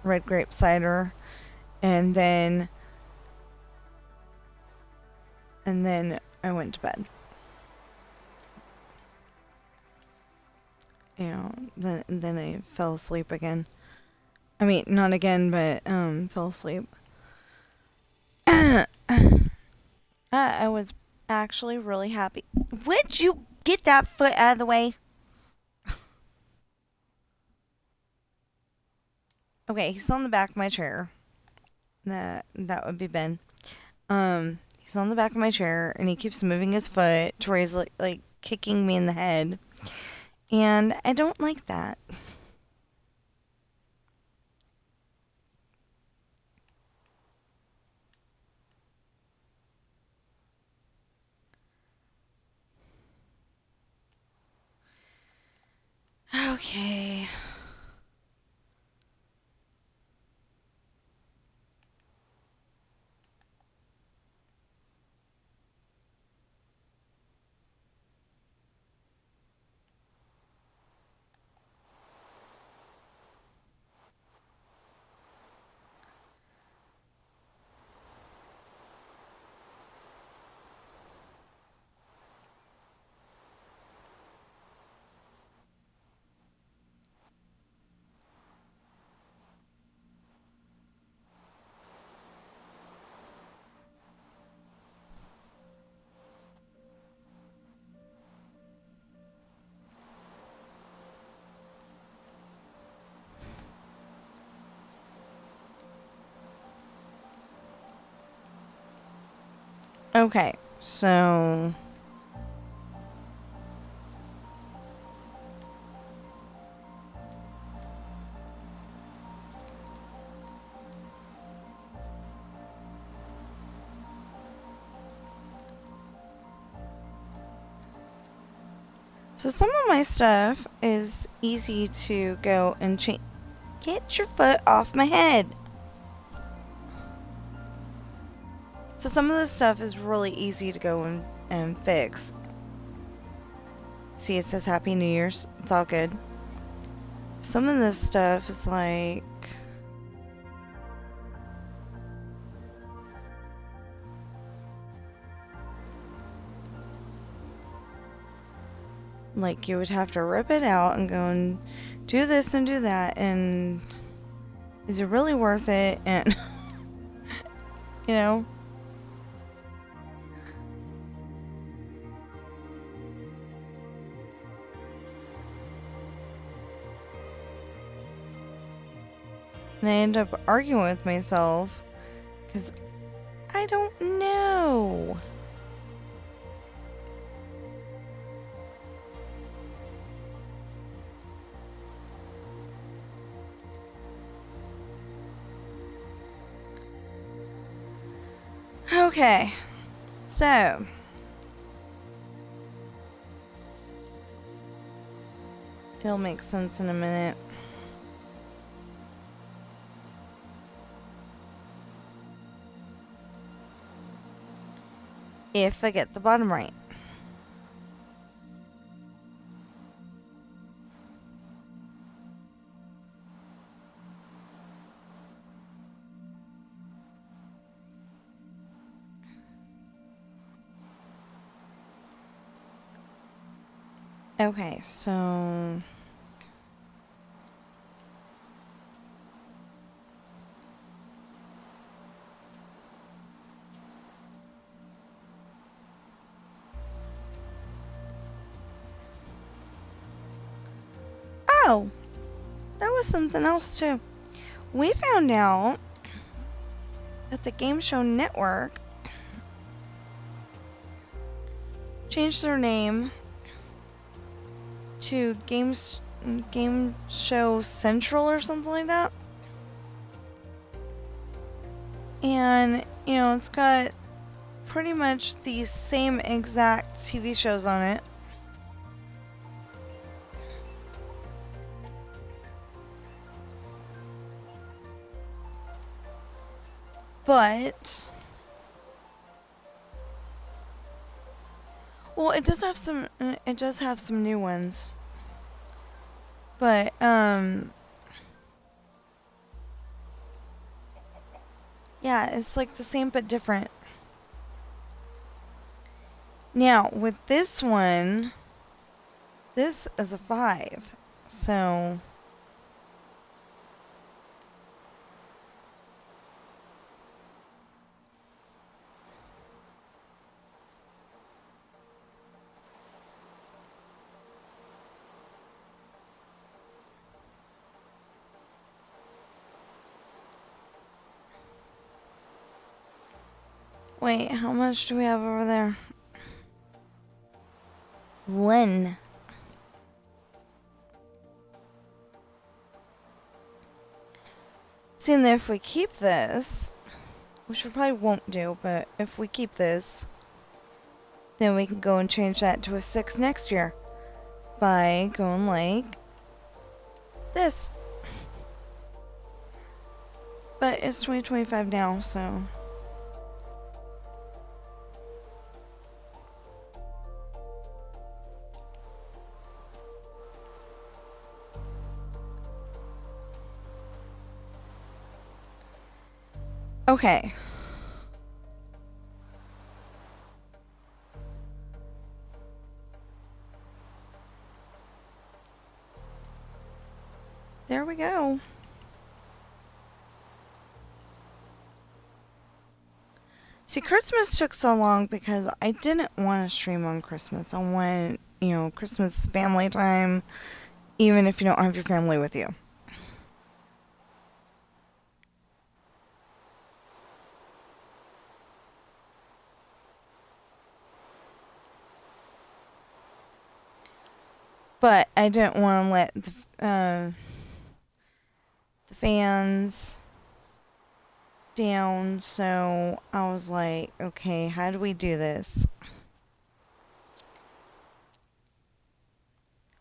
red grape cider, and then I went to bed. You know, then I fell asleep again. I mean, not again, but fell asleep. I was actually really happy. Would you get that foot out of the way? Okay, he's on the back of my chair. That would be Ben. He's on the back of my chair, and he keeps moving his foot to where he's like kicking me in the head. And I don't like that. Okay. Okay, so some of my stuff is easy to go and change. Get your foot off my head. So some of this stuff is really easy to go and fix. See, it says Happy New Year's. It's all good. Some of this stuff is like... you would have to rip it out and go and do this and do that, and is it really worth it? And you know, and I end up arguing with myself because I don't know. Okay, so it'll make sense in a minute. If I get the bottom right. Okay, so oh, that was something else too. We found out that the Game Show Network changed their name to Game Show Central or something like that. And, you know, it's got pretty much the same exact TV shows on it. But well, it does have some new ones. But yeah, it's like the same but different. Now, with this one, this is a 5. So wait, how much do we have over there? 1. Seeing that if we keep this, which we probably won't do, but if we keep this, then we can go and change that to a 6 next year by going like this. But it's 2025 now, so okay. There we go. See, Christmas took so long because I didn't want to stream on Christmas. I wanted, you know, Christmas family time, even if you don't have your family with you. But I didn't want to let the fans down, so I was like, okay, how do we do this?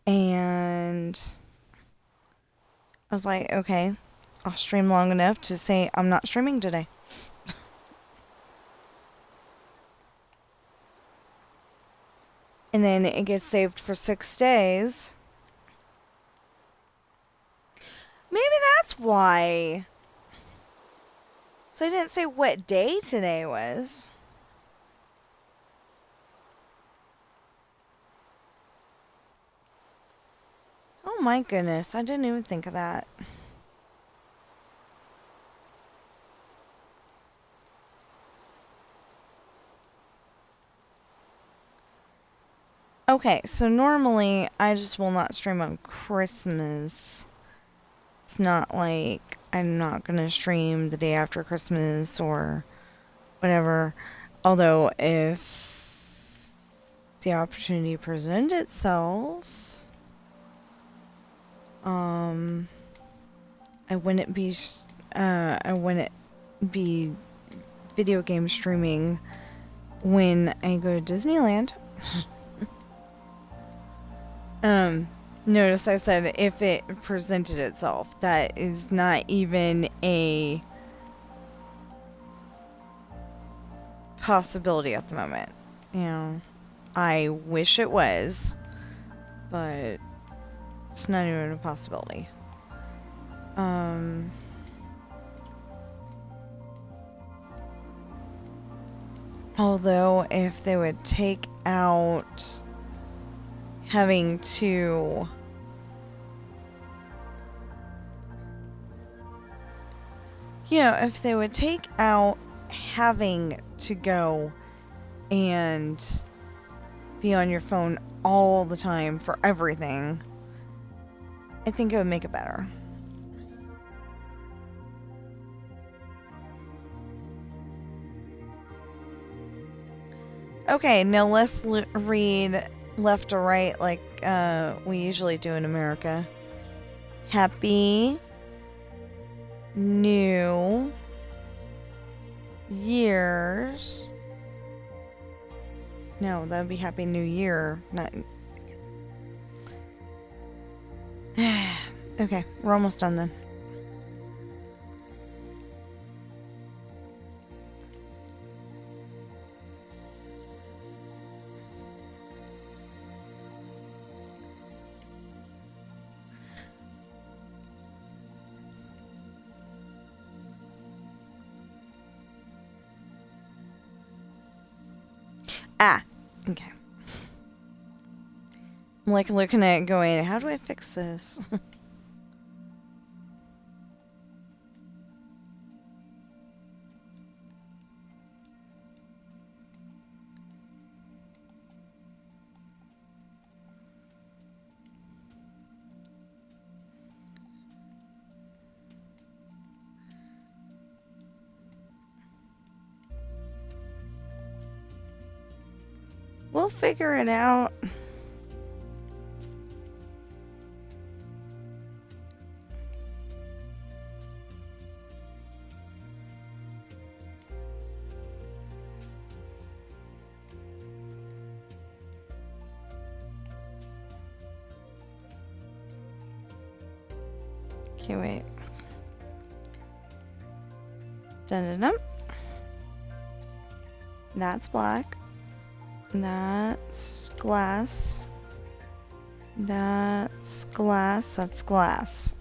And I was like, okay, I'll stream long enough to say I'm not streaming today. And then it gets saved for 6 days. Maybe that's why. So I didn't say what day today was. Oh my goodness, I didn't even think of that. Okay, so normally I just will not stream on Christmas. It's not like I'm not gonna stream the day after Christmas or whatever. Although if the opportunity presented itself, I wouldn't be video game streaming when I go to Disneyland. Notice I said if it presented itself. That is not even a possibility at the moment. You know, I wish it was, but it's not even a possibility. Although if they would take out having to if they would take out having to go and be on your phone all the time for everything, I think it would make it better. Okay, now let's read left to right like we usually do in America. Happy New Year's. No, that would be Happy New Year, not... Okay, we're almost done then. Okay. I'm like looking at it going, how do I fix this? We'll figure it out. Okay, wait. Dun-dun-dun. That's black. That's glass. That's glass. That's glass.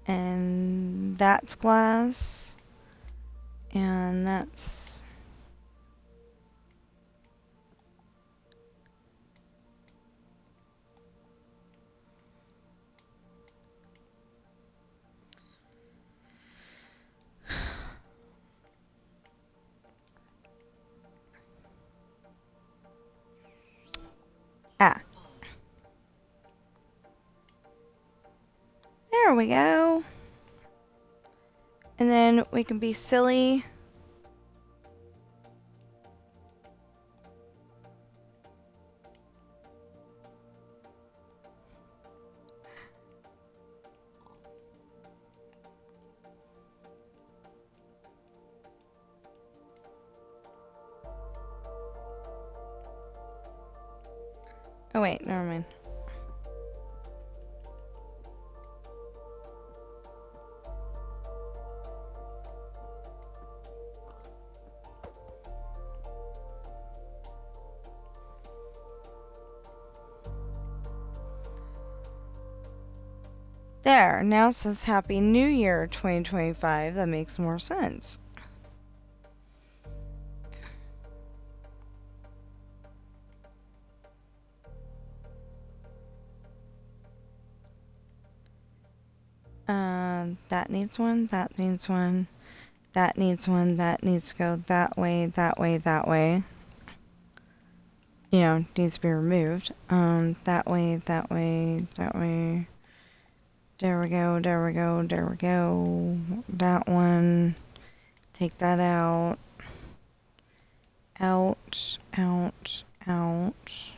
And that's glass. And that's... we go. And then we can be silly. Oh wait, never mind. There, now it says Happy New Year 2025. That makes more sense. That needs one, that needs one, that needs one, that needs to go that way, that way, that way. You know, needs to be removed. That way, that way, that way. There we go, there we go, there we go. That one. Take that out. Out, out, out.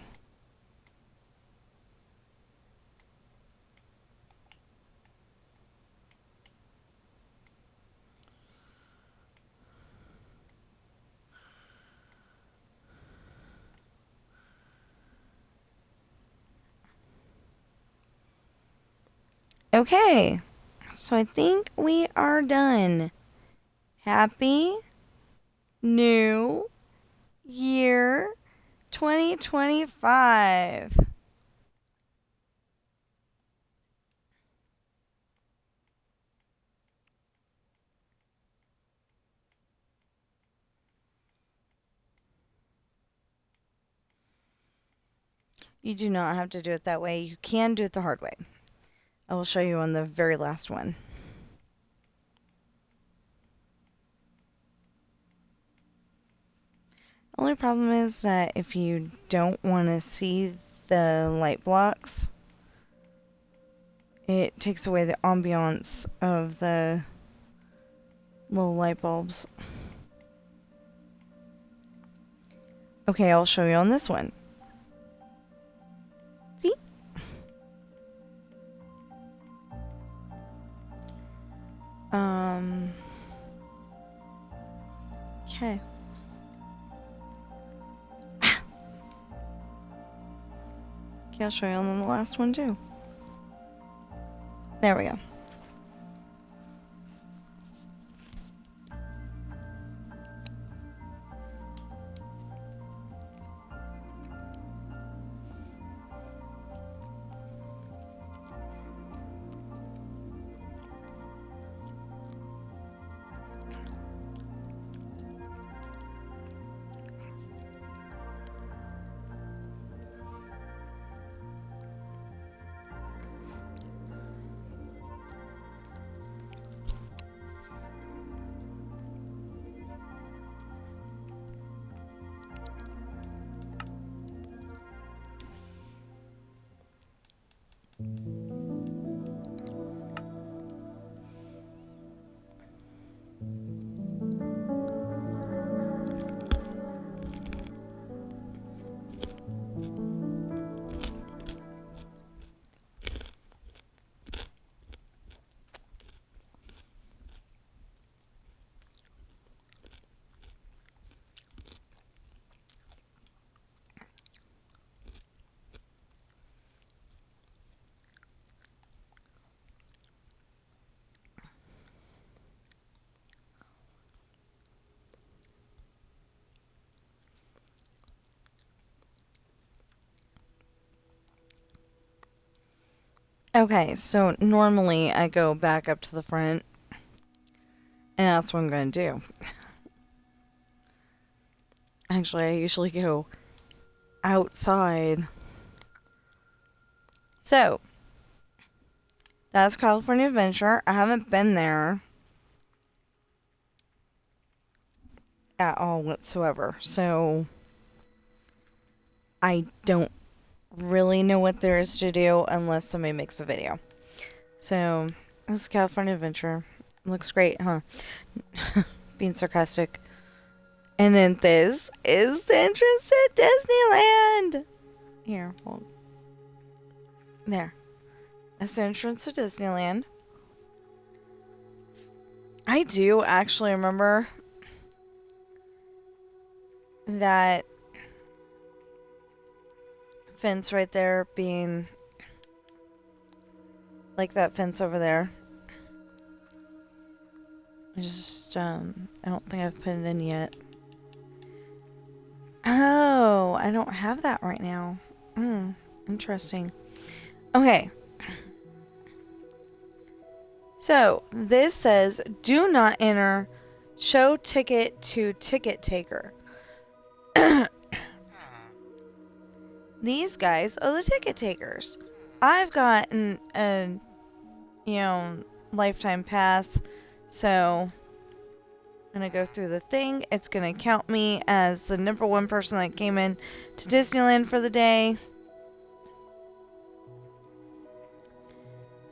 Okay, so I think we are done. Happy New Year 2025. You do not have to do it that way. You can do it the hard way. I will show you on the very last one. Only problem is that if you don't want to see the light blocks, it takes away the ambiance of the little light bulbs. Okay, I'll show you on this one. See? Okay. Okay, I'll show you on the last one too. There we go. Okay, so normally I go back up to the front, and that's what I'm going to do. Actually, I usually go outside. So, that's California Adventure. I haven't been there at all whatsoever, so I don't really know what there is to do unless somebody makes a video. So, This is California Adventure. Looks great, huh? Being sarcastic. And then this is the entrance to Disneyland. Here, hold. There. That's the entrance to Disneyland. I do actually remember that fence right there being like that fence over there. I just, I don't think I've put it in yet. Oh, I don't have that right now. Interesting. Okay. So, this says, do not enter, show ticket to ticket taker. These guys are the ticket takers. I've gotten a, lifetime pass, so I'm going to go through the thing. It's going to count me as the number one person that came in to Disneyland for the day.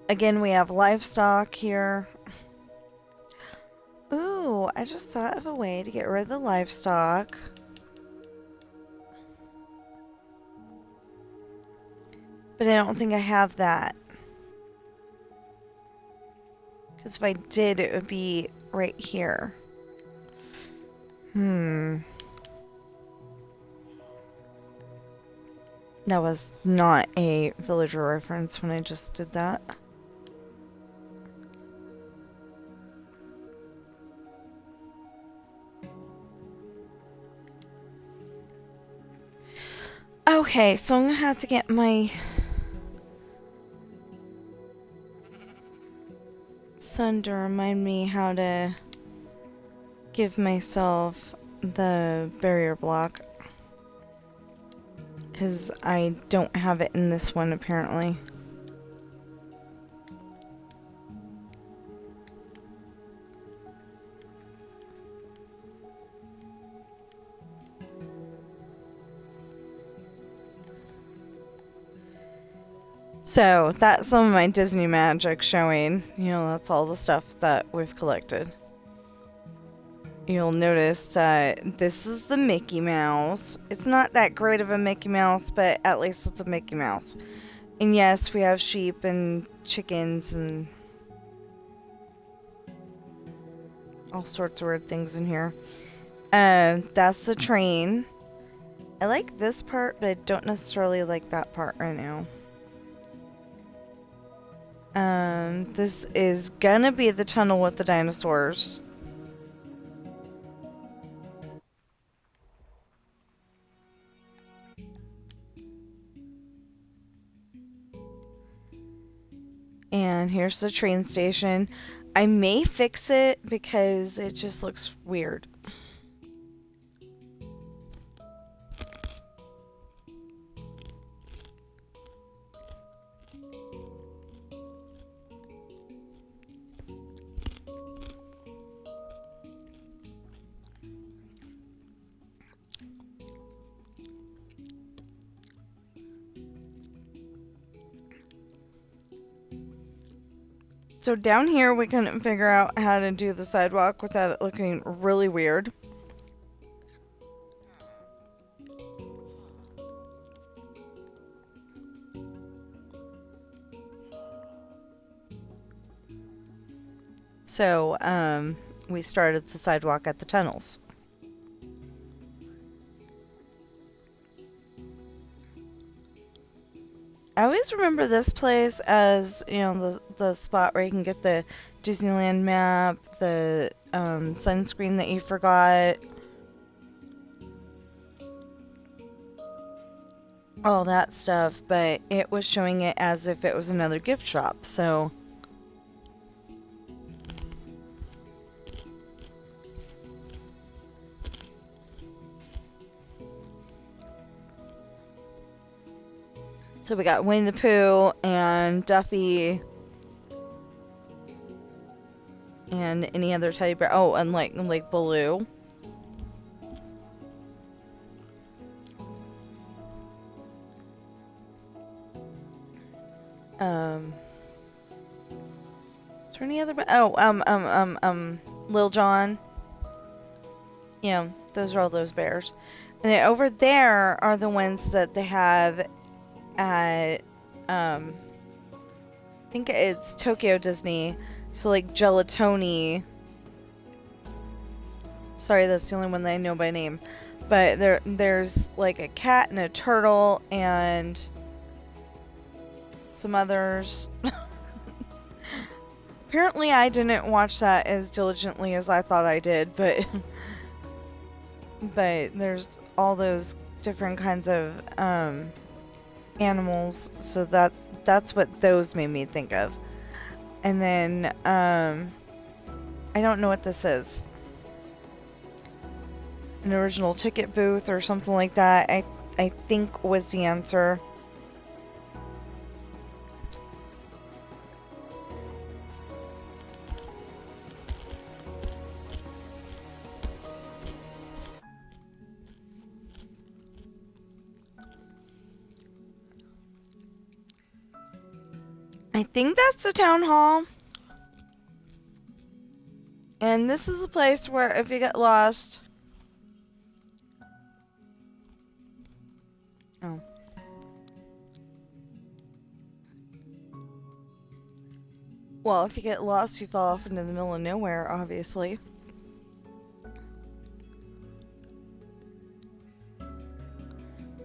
Again, we have livestock here. Ooh, I just thought of a way to get rid of the livestock. But I don't think I have that. Because if I did, it would be right here. That was not a villager reference when I just did that. Okay, so I'm gonna have to get my son to remind me how to give myself the barrier block, because I don't have it in this one apparently. So, that's some of my Disney magic showing. That's all the stuff that we've collected. You'll notice this is the Mickey Mouse. It's not that great of a Mickey Mouse, but at least it's a Mickey Mouse. And yes, we have sheep and chickens and all sorts of weird things in here. That's the train. I like this part, but I don't necessarily like that part right now. This is gonna be the tunnel with the dinosaurs. And here's the train station. I may fix it because it just looks weird. So down here, we couldn't figure out how to do the sidewalk without it looking really weird. So, we started the sidewalk at the tunnels. I always remember this place as, the spot where you can get the Disneyland map, the sunscreen that you forgot, all that stuff, but it was showing it as if it was another gift shop, so we got Winnie the Pooh and Duffy and any other teddy bear. Oh, and like Baloo. Is there any other? Lil Jon. Yeah, those are all those bears. And then over there are the ones that they have at, I think it's Tokyo Disney. So like Gelatoni. Sorry, that's the only one that I know by name. But there's like a cat and a turtle and some others. Apparently I didn't watch that as diligently as I thought I did, but there's all those different kinds of animals, so that's what those made me think of. And then I don't know what this is. An original ticket booth or something like that, I think was the answer. I think that's the town hall. And this is a place where if you get lost... Oh. Well, if you get lost, you fall off into the middle of nowhere, obviously.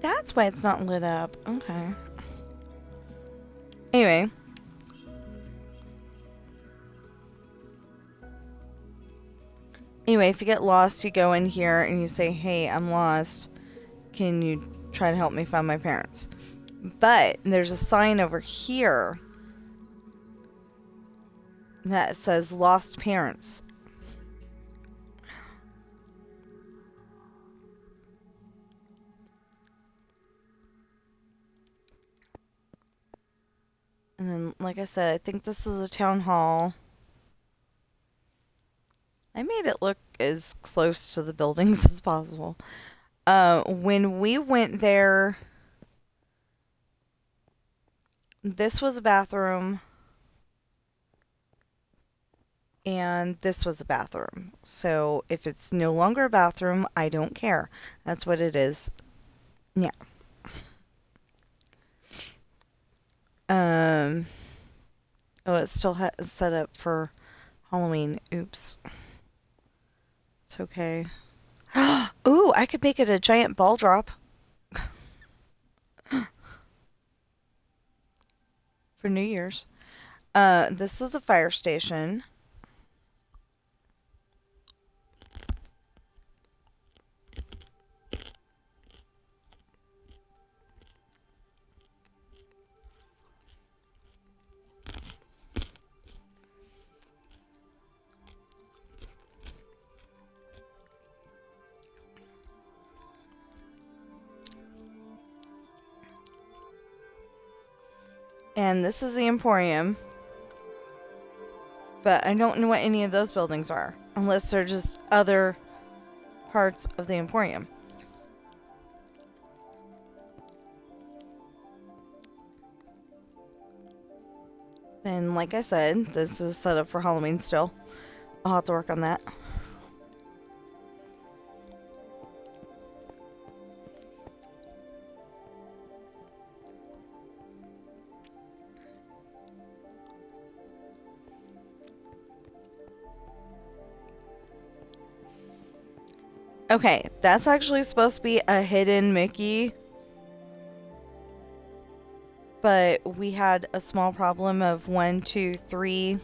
That's why it's not lit up. Okay. Anyway. Anyway, if you get lost, you go in here and you say, hey, I'm lost. Can you try to help me find my parents? But there's a sign over here that says lost parents. And then, like I said, I think this is a town hall. I made it look as close to the buildings as possible. When we went there, this was a bathroom, and this was a bathroom. So if it's no longer a bathroom, I don't care. That's what it is. Yeah. Oh, it's still set up for Halloween. Oops. It's okay. Ooh, I could make it a giant ball drop. For New Year's. This is a fire station. And this is the Emporium. But I don't know what any of those buildings are. Unless they're just other parts of the Emporium. And like I said, this is set up for Halloween still. I'll have to work on that. Okay, that's actually supposed to be a hidden Mickey. But we had a small problem of 1, 2, 3.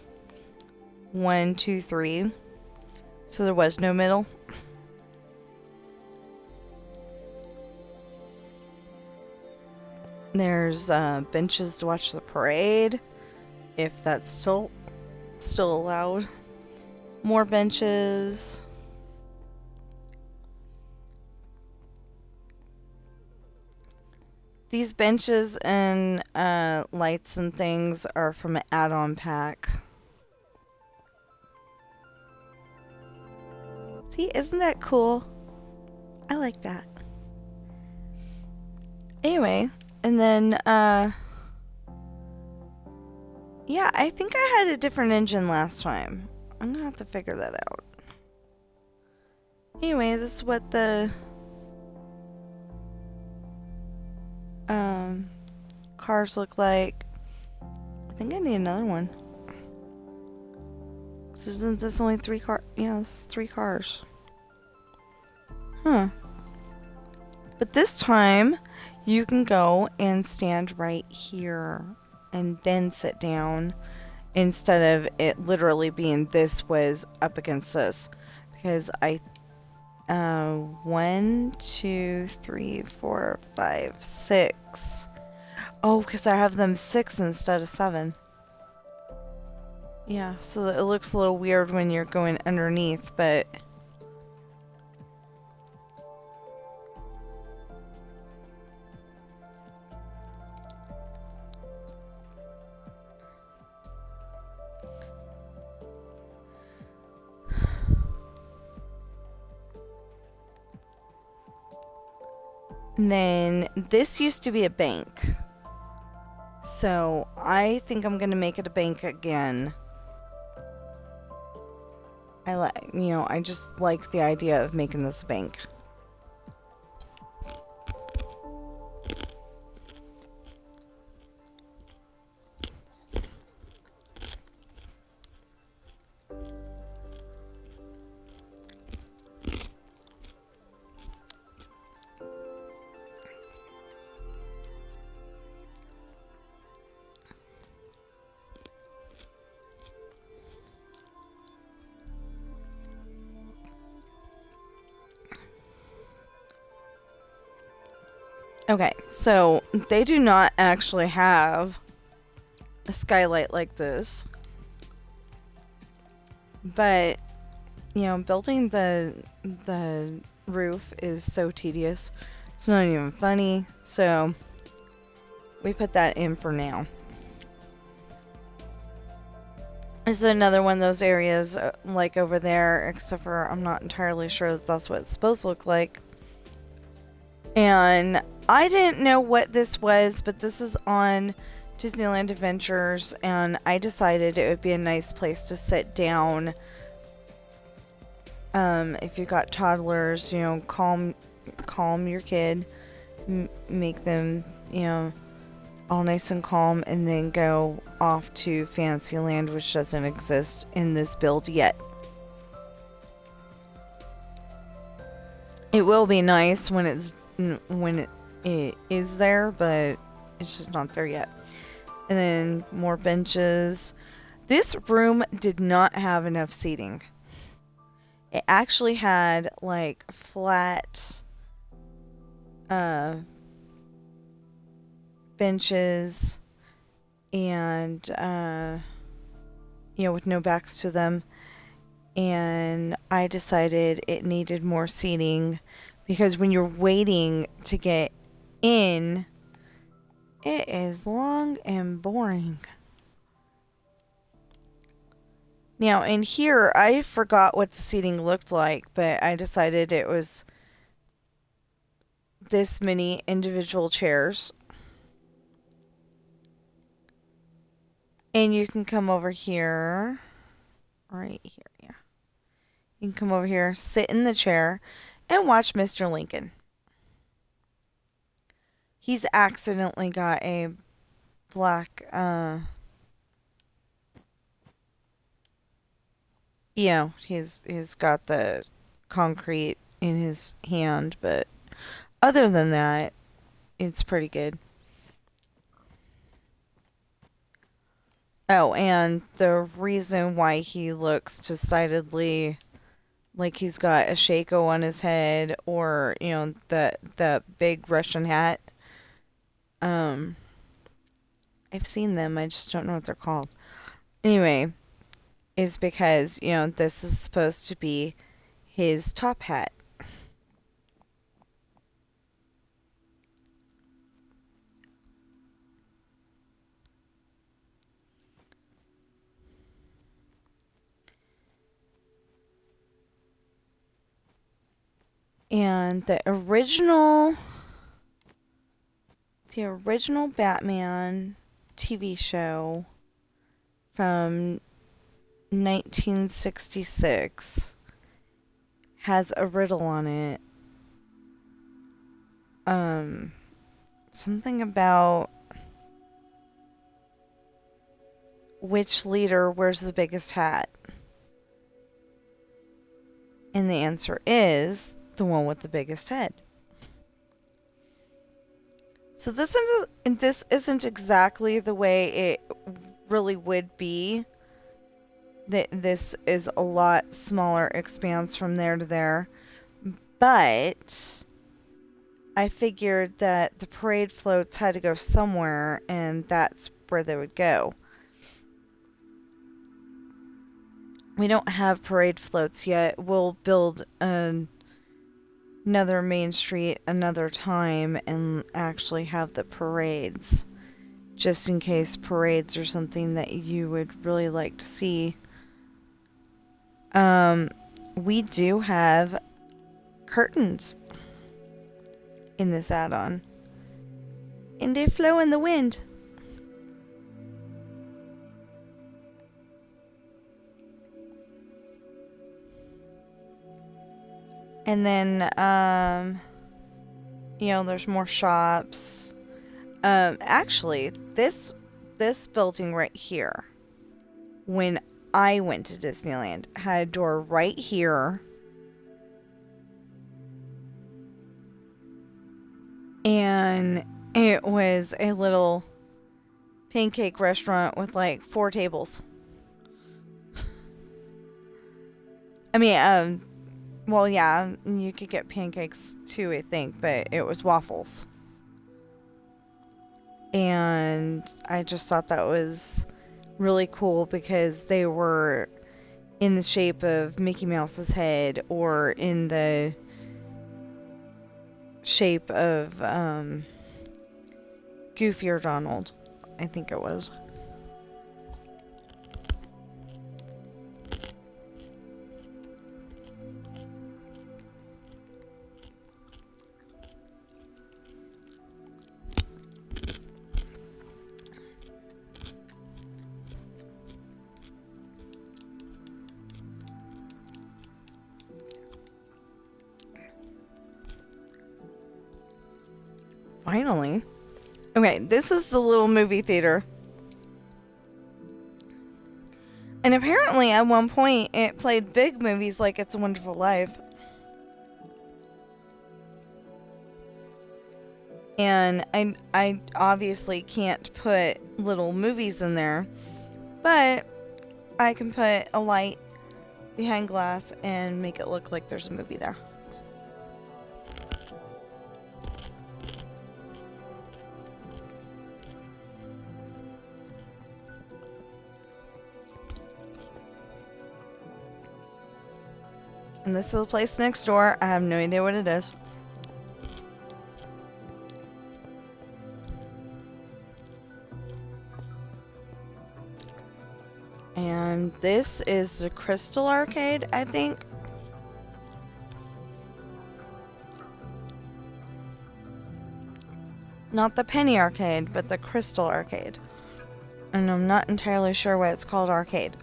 1, 2, 3. So there was no middle. There's benches to watch the parade, if that's still allowed. More benches. These benches and lights and things are from an add-on pack. See, isn't that cool? I like that. Anyway, and then, Yeah, I think I had a different engine last time. I'm gonna have to figure that out. Anyway, this is what the cars look like. I think I need another one. Isn't this only 3 cars? Yeah, it's 3 cars. Huh. But this time, you can go and stand right here and then sit down instead of it literally being this was up against this. Because 1, 2, 3, 4, 5, 6. Oh, because I have them 6 instead of 7. Yeah, so it looks a little weird when you're going underneath, but and then this used to be a bank. So I think I'm gonna make it a bank again. I just like the idea of making this a bank. Okay, so they do not actually have a skylight like this, but building the roof is so tedious. It's not even funny, so we put that in for now. This is another one of those areas like over there, except for I'm not entirely sure that that's what it's supposed to look like. And I didn't know what this was, but this is on Disneyland Adventures, and I decided it would be a nice place to sit down. If you got toddlers, calm your kid, make them, all nice and calm, and then go off to Fantasyland, which doesn't exist in this build yet. It will be nice when it is there, but it's just not there yet. And then more benches. This room did not have enough seating. It actually had like flat benches and with no backs to them. And I decided it needed more seating because when you're waiting to get in, it is long and boring. Now, in here, I forgot what the seating looked like, but I decided it was this many individual chairs. And you can come over here, right here, yeah. You can come over here, sit in the chair, and watch Mr. Lincoln. He's accidentally got a black, he's got the concrete in his hand, but other than that, it's pretty good. Oh, and the reason why he looks decidedly like he's got a shako on his head, or, the big Russian hat. I've seen them, I just don't know what they're called. Anyway, is because, this is supposed to be his top hat. And the original Batman TV show from 1966 has a riddle on it. Something about which leader wears the biggest hat. And the answer is the one with the biggest head. So this isn't exactly the way it really would be. This is a lot smaller expanse from there to there. But I figured that the parade floats had to go somewhere, and that's where they would go. We don't have parade floats yet. We'll build another main street another time and actually have the parades, just in case parades are something that you would really like to see. We do have curtains in this add-on, and they flow in the wind. And then, there's more shops. Actually, this building right here, when I went to Disneyland, had a door right here. And it was a little pancake restaurant with like 4 tables. I mean, well, yeah, you could get pancakes too, I think, but it was waffles. And I just thought that was really cool because they were in the shape of Mickey Mouse's head, or in the shape of Goofy or Donald, I think it was. Finally. Okay, this is the little movie theater. And apparently at one point it played big movies like It's a Wonderful Life. And I obviously can't put little movies in there, but I can put a light behind glass and make it look like there's a movie there. And this is the place next door. I have no idea what it is. And this is the Crystal Arcade, I think. Not the Penny Arcade, but the Crystal Arcade. And I'm not entirely sure why it's called arcade.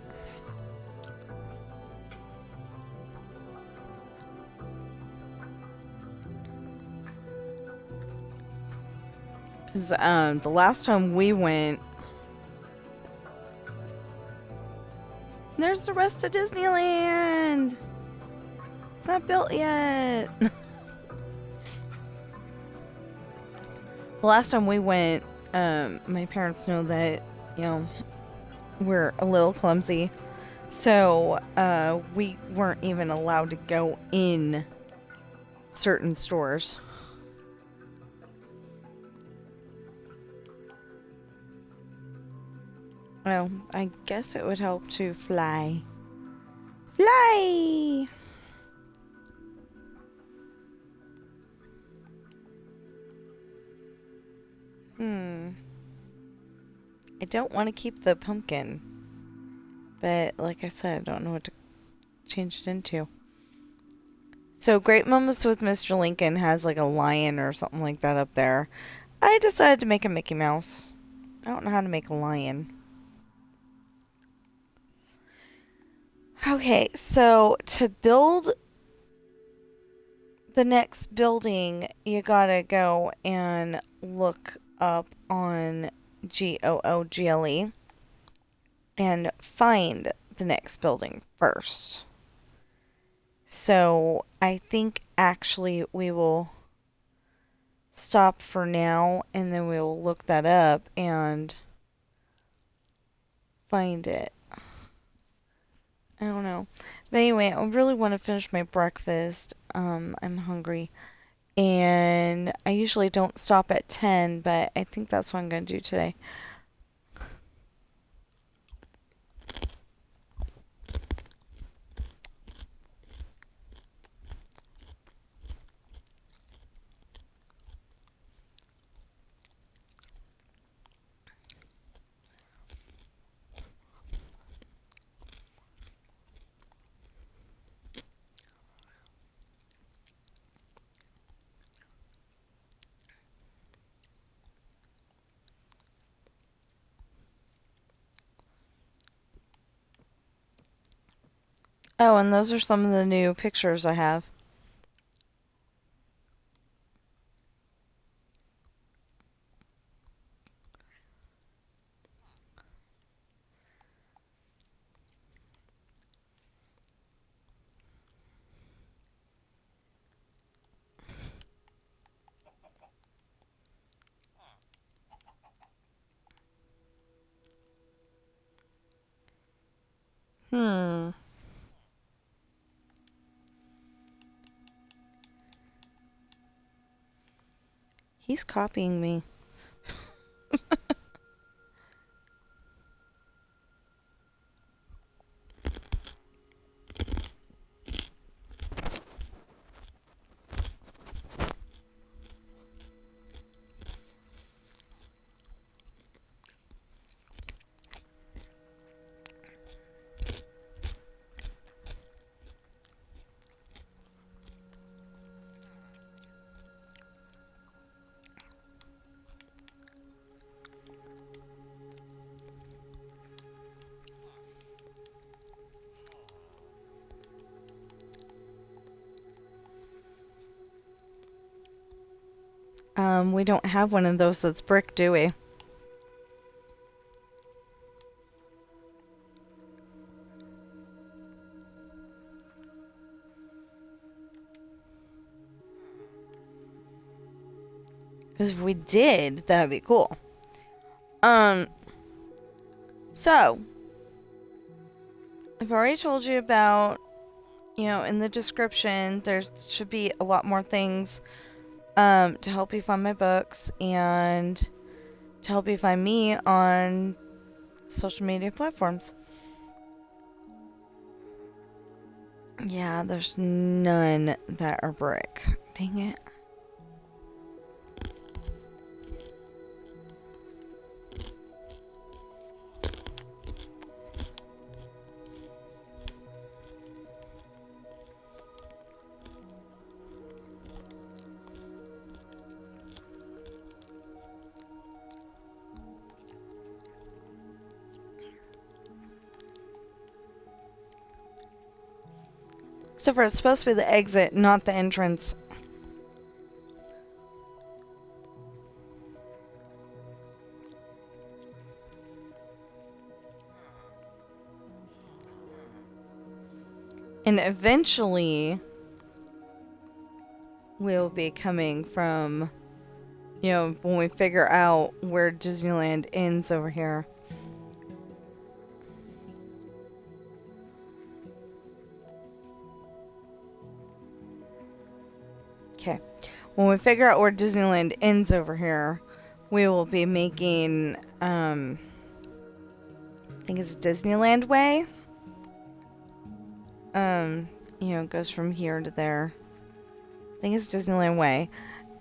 Because the last time we went, there's the rest of Disneyland. It's not built yet. The last time we went, my parents know that, we're a little clumsy. So, we weren't even allowed to go in certain stores. Well, I guess it would help to fly. Fly! I don't want to keep the pumpkin. But, like I said, I don't know what to change it into. So, Great Moments with Mr. Lincoln has like a lion or something like that up there. I decided to make a Mickey Mouse. I don't know how to make a lion. Okay, so to build the next building, you gotta go and look up on Google and find the next building first. So I think actually we will stop for now and then we will look that up and find it. I don't know. But anyway, I really want to finish my breakfast. I'm hungry. And I usually don't stop at 10, but I think that's what I'm going to do today. Oh, and those are some of the new pictures I have. He's copying me. We don't have one of those that's brick, do we? Because if we did, that'd be cool. So, I've already told you about, in the description, there should be a lot more things to help you find my books and to help you find me on social media platforms. Yeah, there's none that are brick. Dang it. Except for it's supposed to be the exit, not the entrance. And eventually, we'll be coming from, when we figure out where Disneyland ends over here. Okay, when we figure out where Disneyland ends over here, we will be making, I think it's Disneyland Way. It goes from here to there. I think it's Disneyland Way.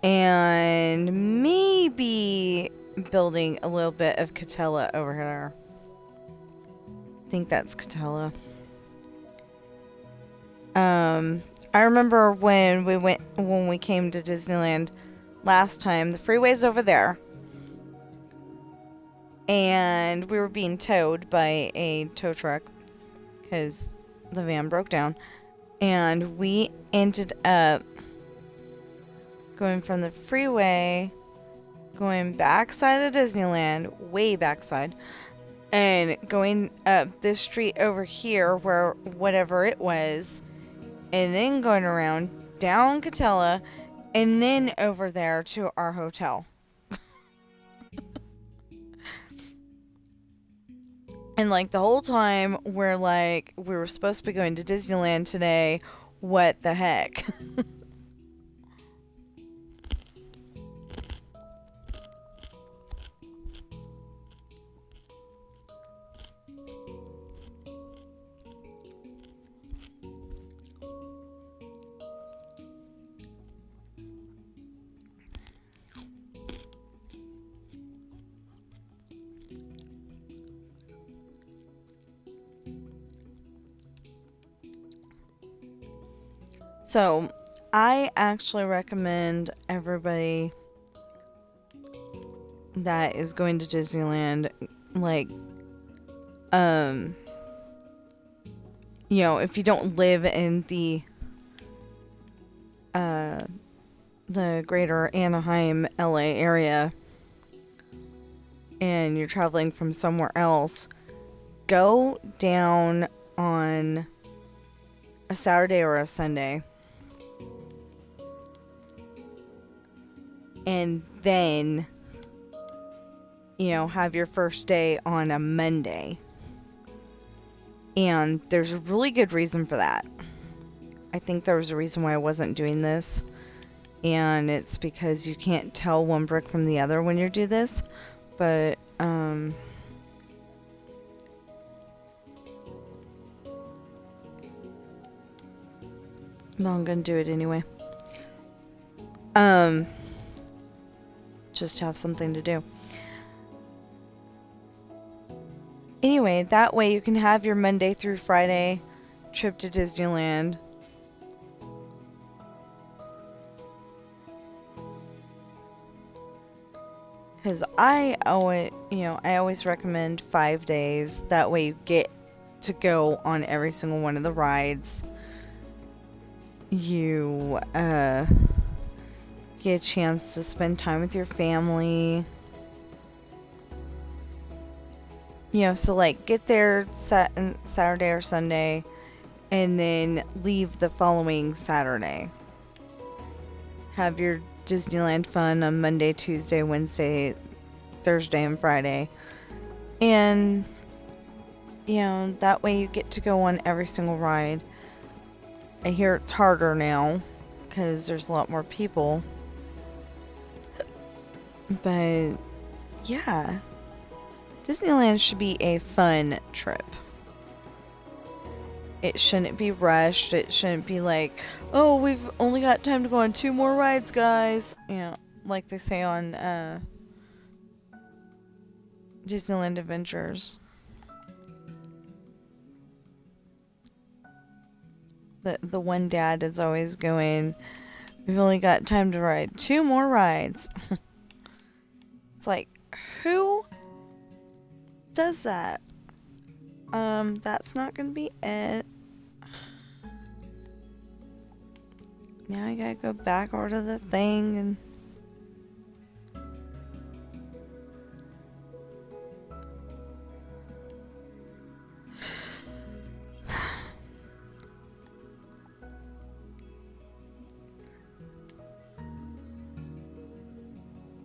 And maybe building a little bit of Catella over here. I think that's Catella. I remember when we came to Disneyland last time, the freeway's over there. And we were being towed by a tow truck because the van broke down, and we ended up going from the freeway, going backside of Disneyland, way backside, and going up this street over here where whatever it was, and then going around down Catella, and then over there to our hotel. And like the whole time we're like, we were supposed to be going to Disneyland today. What the heck? So, I actually recommend everybody that is going to Disneyland, like, you know, if you don't live in the greater Anaheim, LA area, and you're traveling from somewhere else, go down on a Saturday or a Sunday. And then, you know, have your first day on a Monday. And there's a really good reason for that. I think there was a reason why I wasn't doing this. And it's because you can't tell one brick from the other when you do this. But, but I'm gonna do it anyway. Just have something to do. Anyway, that way you can have your Monday through Friday trip to Disneyland. Because I always recommend 5 days. That way you get to go on every single one of the rides. You, get a chance to spend time with your family. You know, so like get there Saturday or Sunday and then leave the following Saturday. Have your Disneyland fun on Monday, Tuesday, Wednesday, Thursday, and Friday. And, you know, that way you get to go on every single ride. I hear it's harder now because there's a lot more people. But, yeah. Disneyland should be a fun trip. It shouldn't be rushed. It shouldn't be like, oh, we've only got time to go on 2 more rides, guys. You know, like they say on Disneyland Adventures. The one dad is always going, we've only got time to ride 2 more rides. It's like, who does that? That's not gonna be it. Now I gotta go back over to the thing and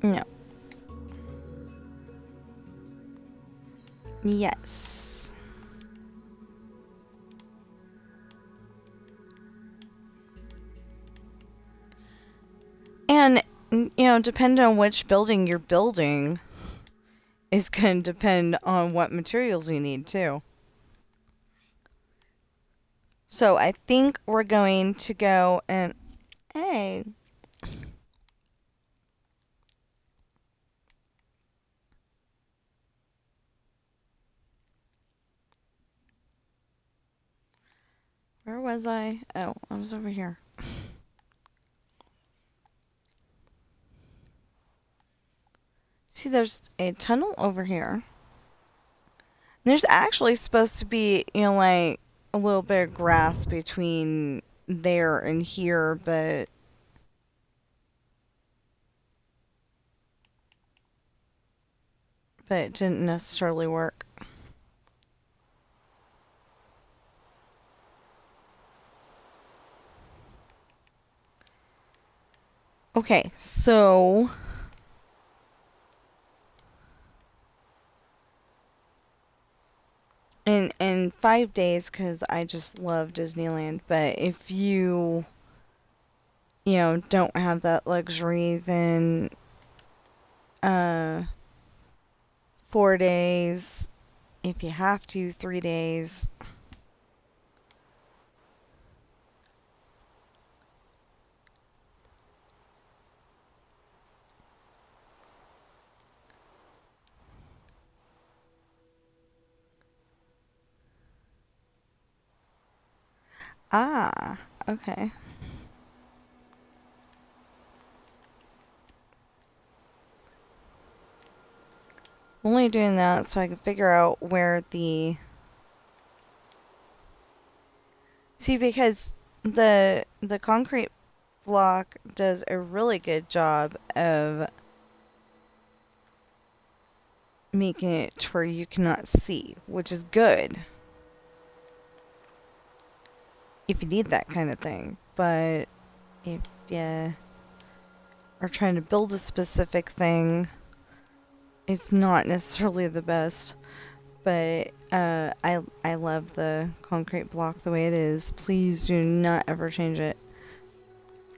no. Yes. And, you know, depending on which building you're building is going to depend on what materials you need, too. So, I think we're going to go and... Hey... Where was I? Oh, I was over here. See, there's a tunnel over here. There's actually supposed to be, you know, like, a little bit of grass between there and here, but it didn't necessarily work. Okay, so in 5 days, because I just love Disneyland, but if you don't have that luxury, then 4 days, if you have to, 3 days. Ah, okay. I'm only doing that so I can figure out where the... See, because the concrete block does a really good job of making it to where you cannot see, which is good if you need that kind of thing. But if you are trying to build a specific thing, it's not necessarily the best. But I love the concrete block the way it is. Please do not ever change it.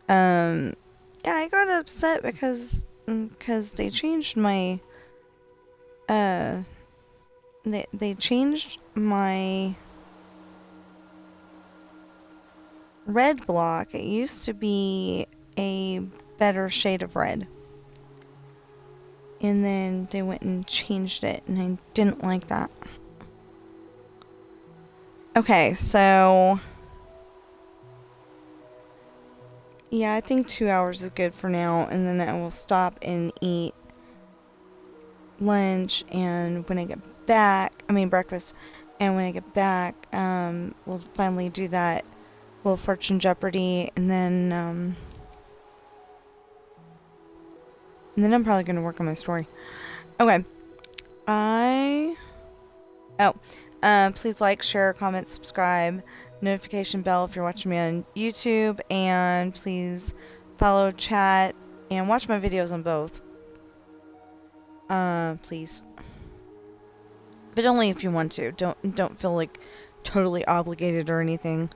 Yeah, I got upset because they changed my they changed my red block. It used to be a better shade of red, and then they went and changed it, and I didn't like that. Okay, so yeah, I think 2 hours is good for now, and then I will stop and eat lunch, and when I get back, breakfast, and when I get back, we'll finally do that Wheel of Fortune Jeopardy, and then I'm probably going to work on my story. Okay. Please like, share, comment, subscribe, notification bell if you're watching me on YouTube, and please follow, chat, and watch my videos on both. Please. But only if you want to. Don't feel like totally obligated or anything.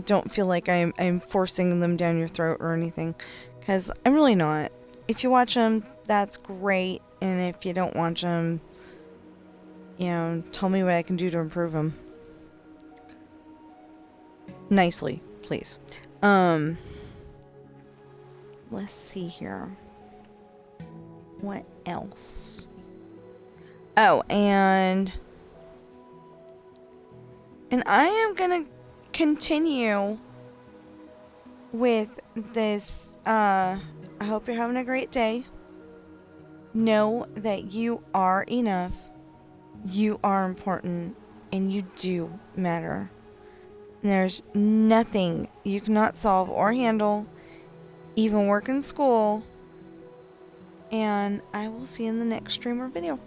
Don't feel like I'm forcing them down your throat or anything, because I'm really not. If you watch them, that's great, and if you don't watch them, tell me what I can do to improve them. Nicely, please. Let's see here. What else? Oh, and I am gonna continue with this. I hope you're having a great day. Know that you are enough. You are important, and you do matter. And there's nothing you cannot solve or handle, even work in school. And I will see you in the next stream or video.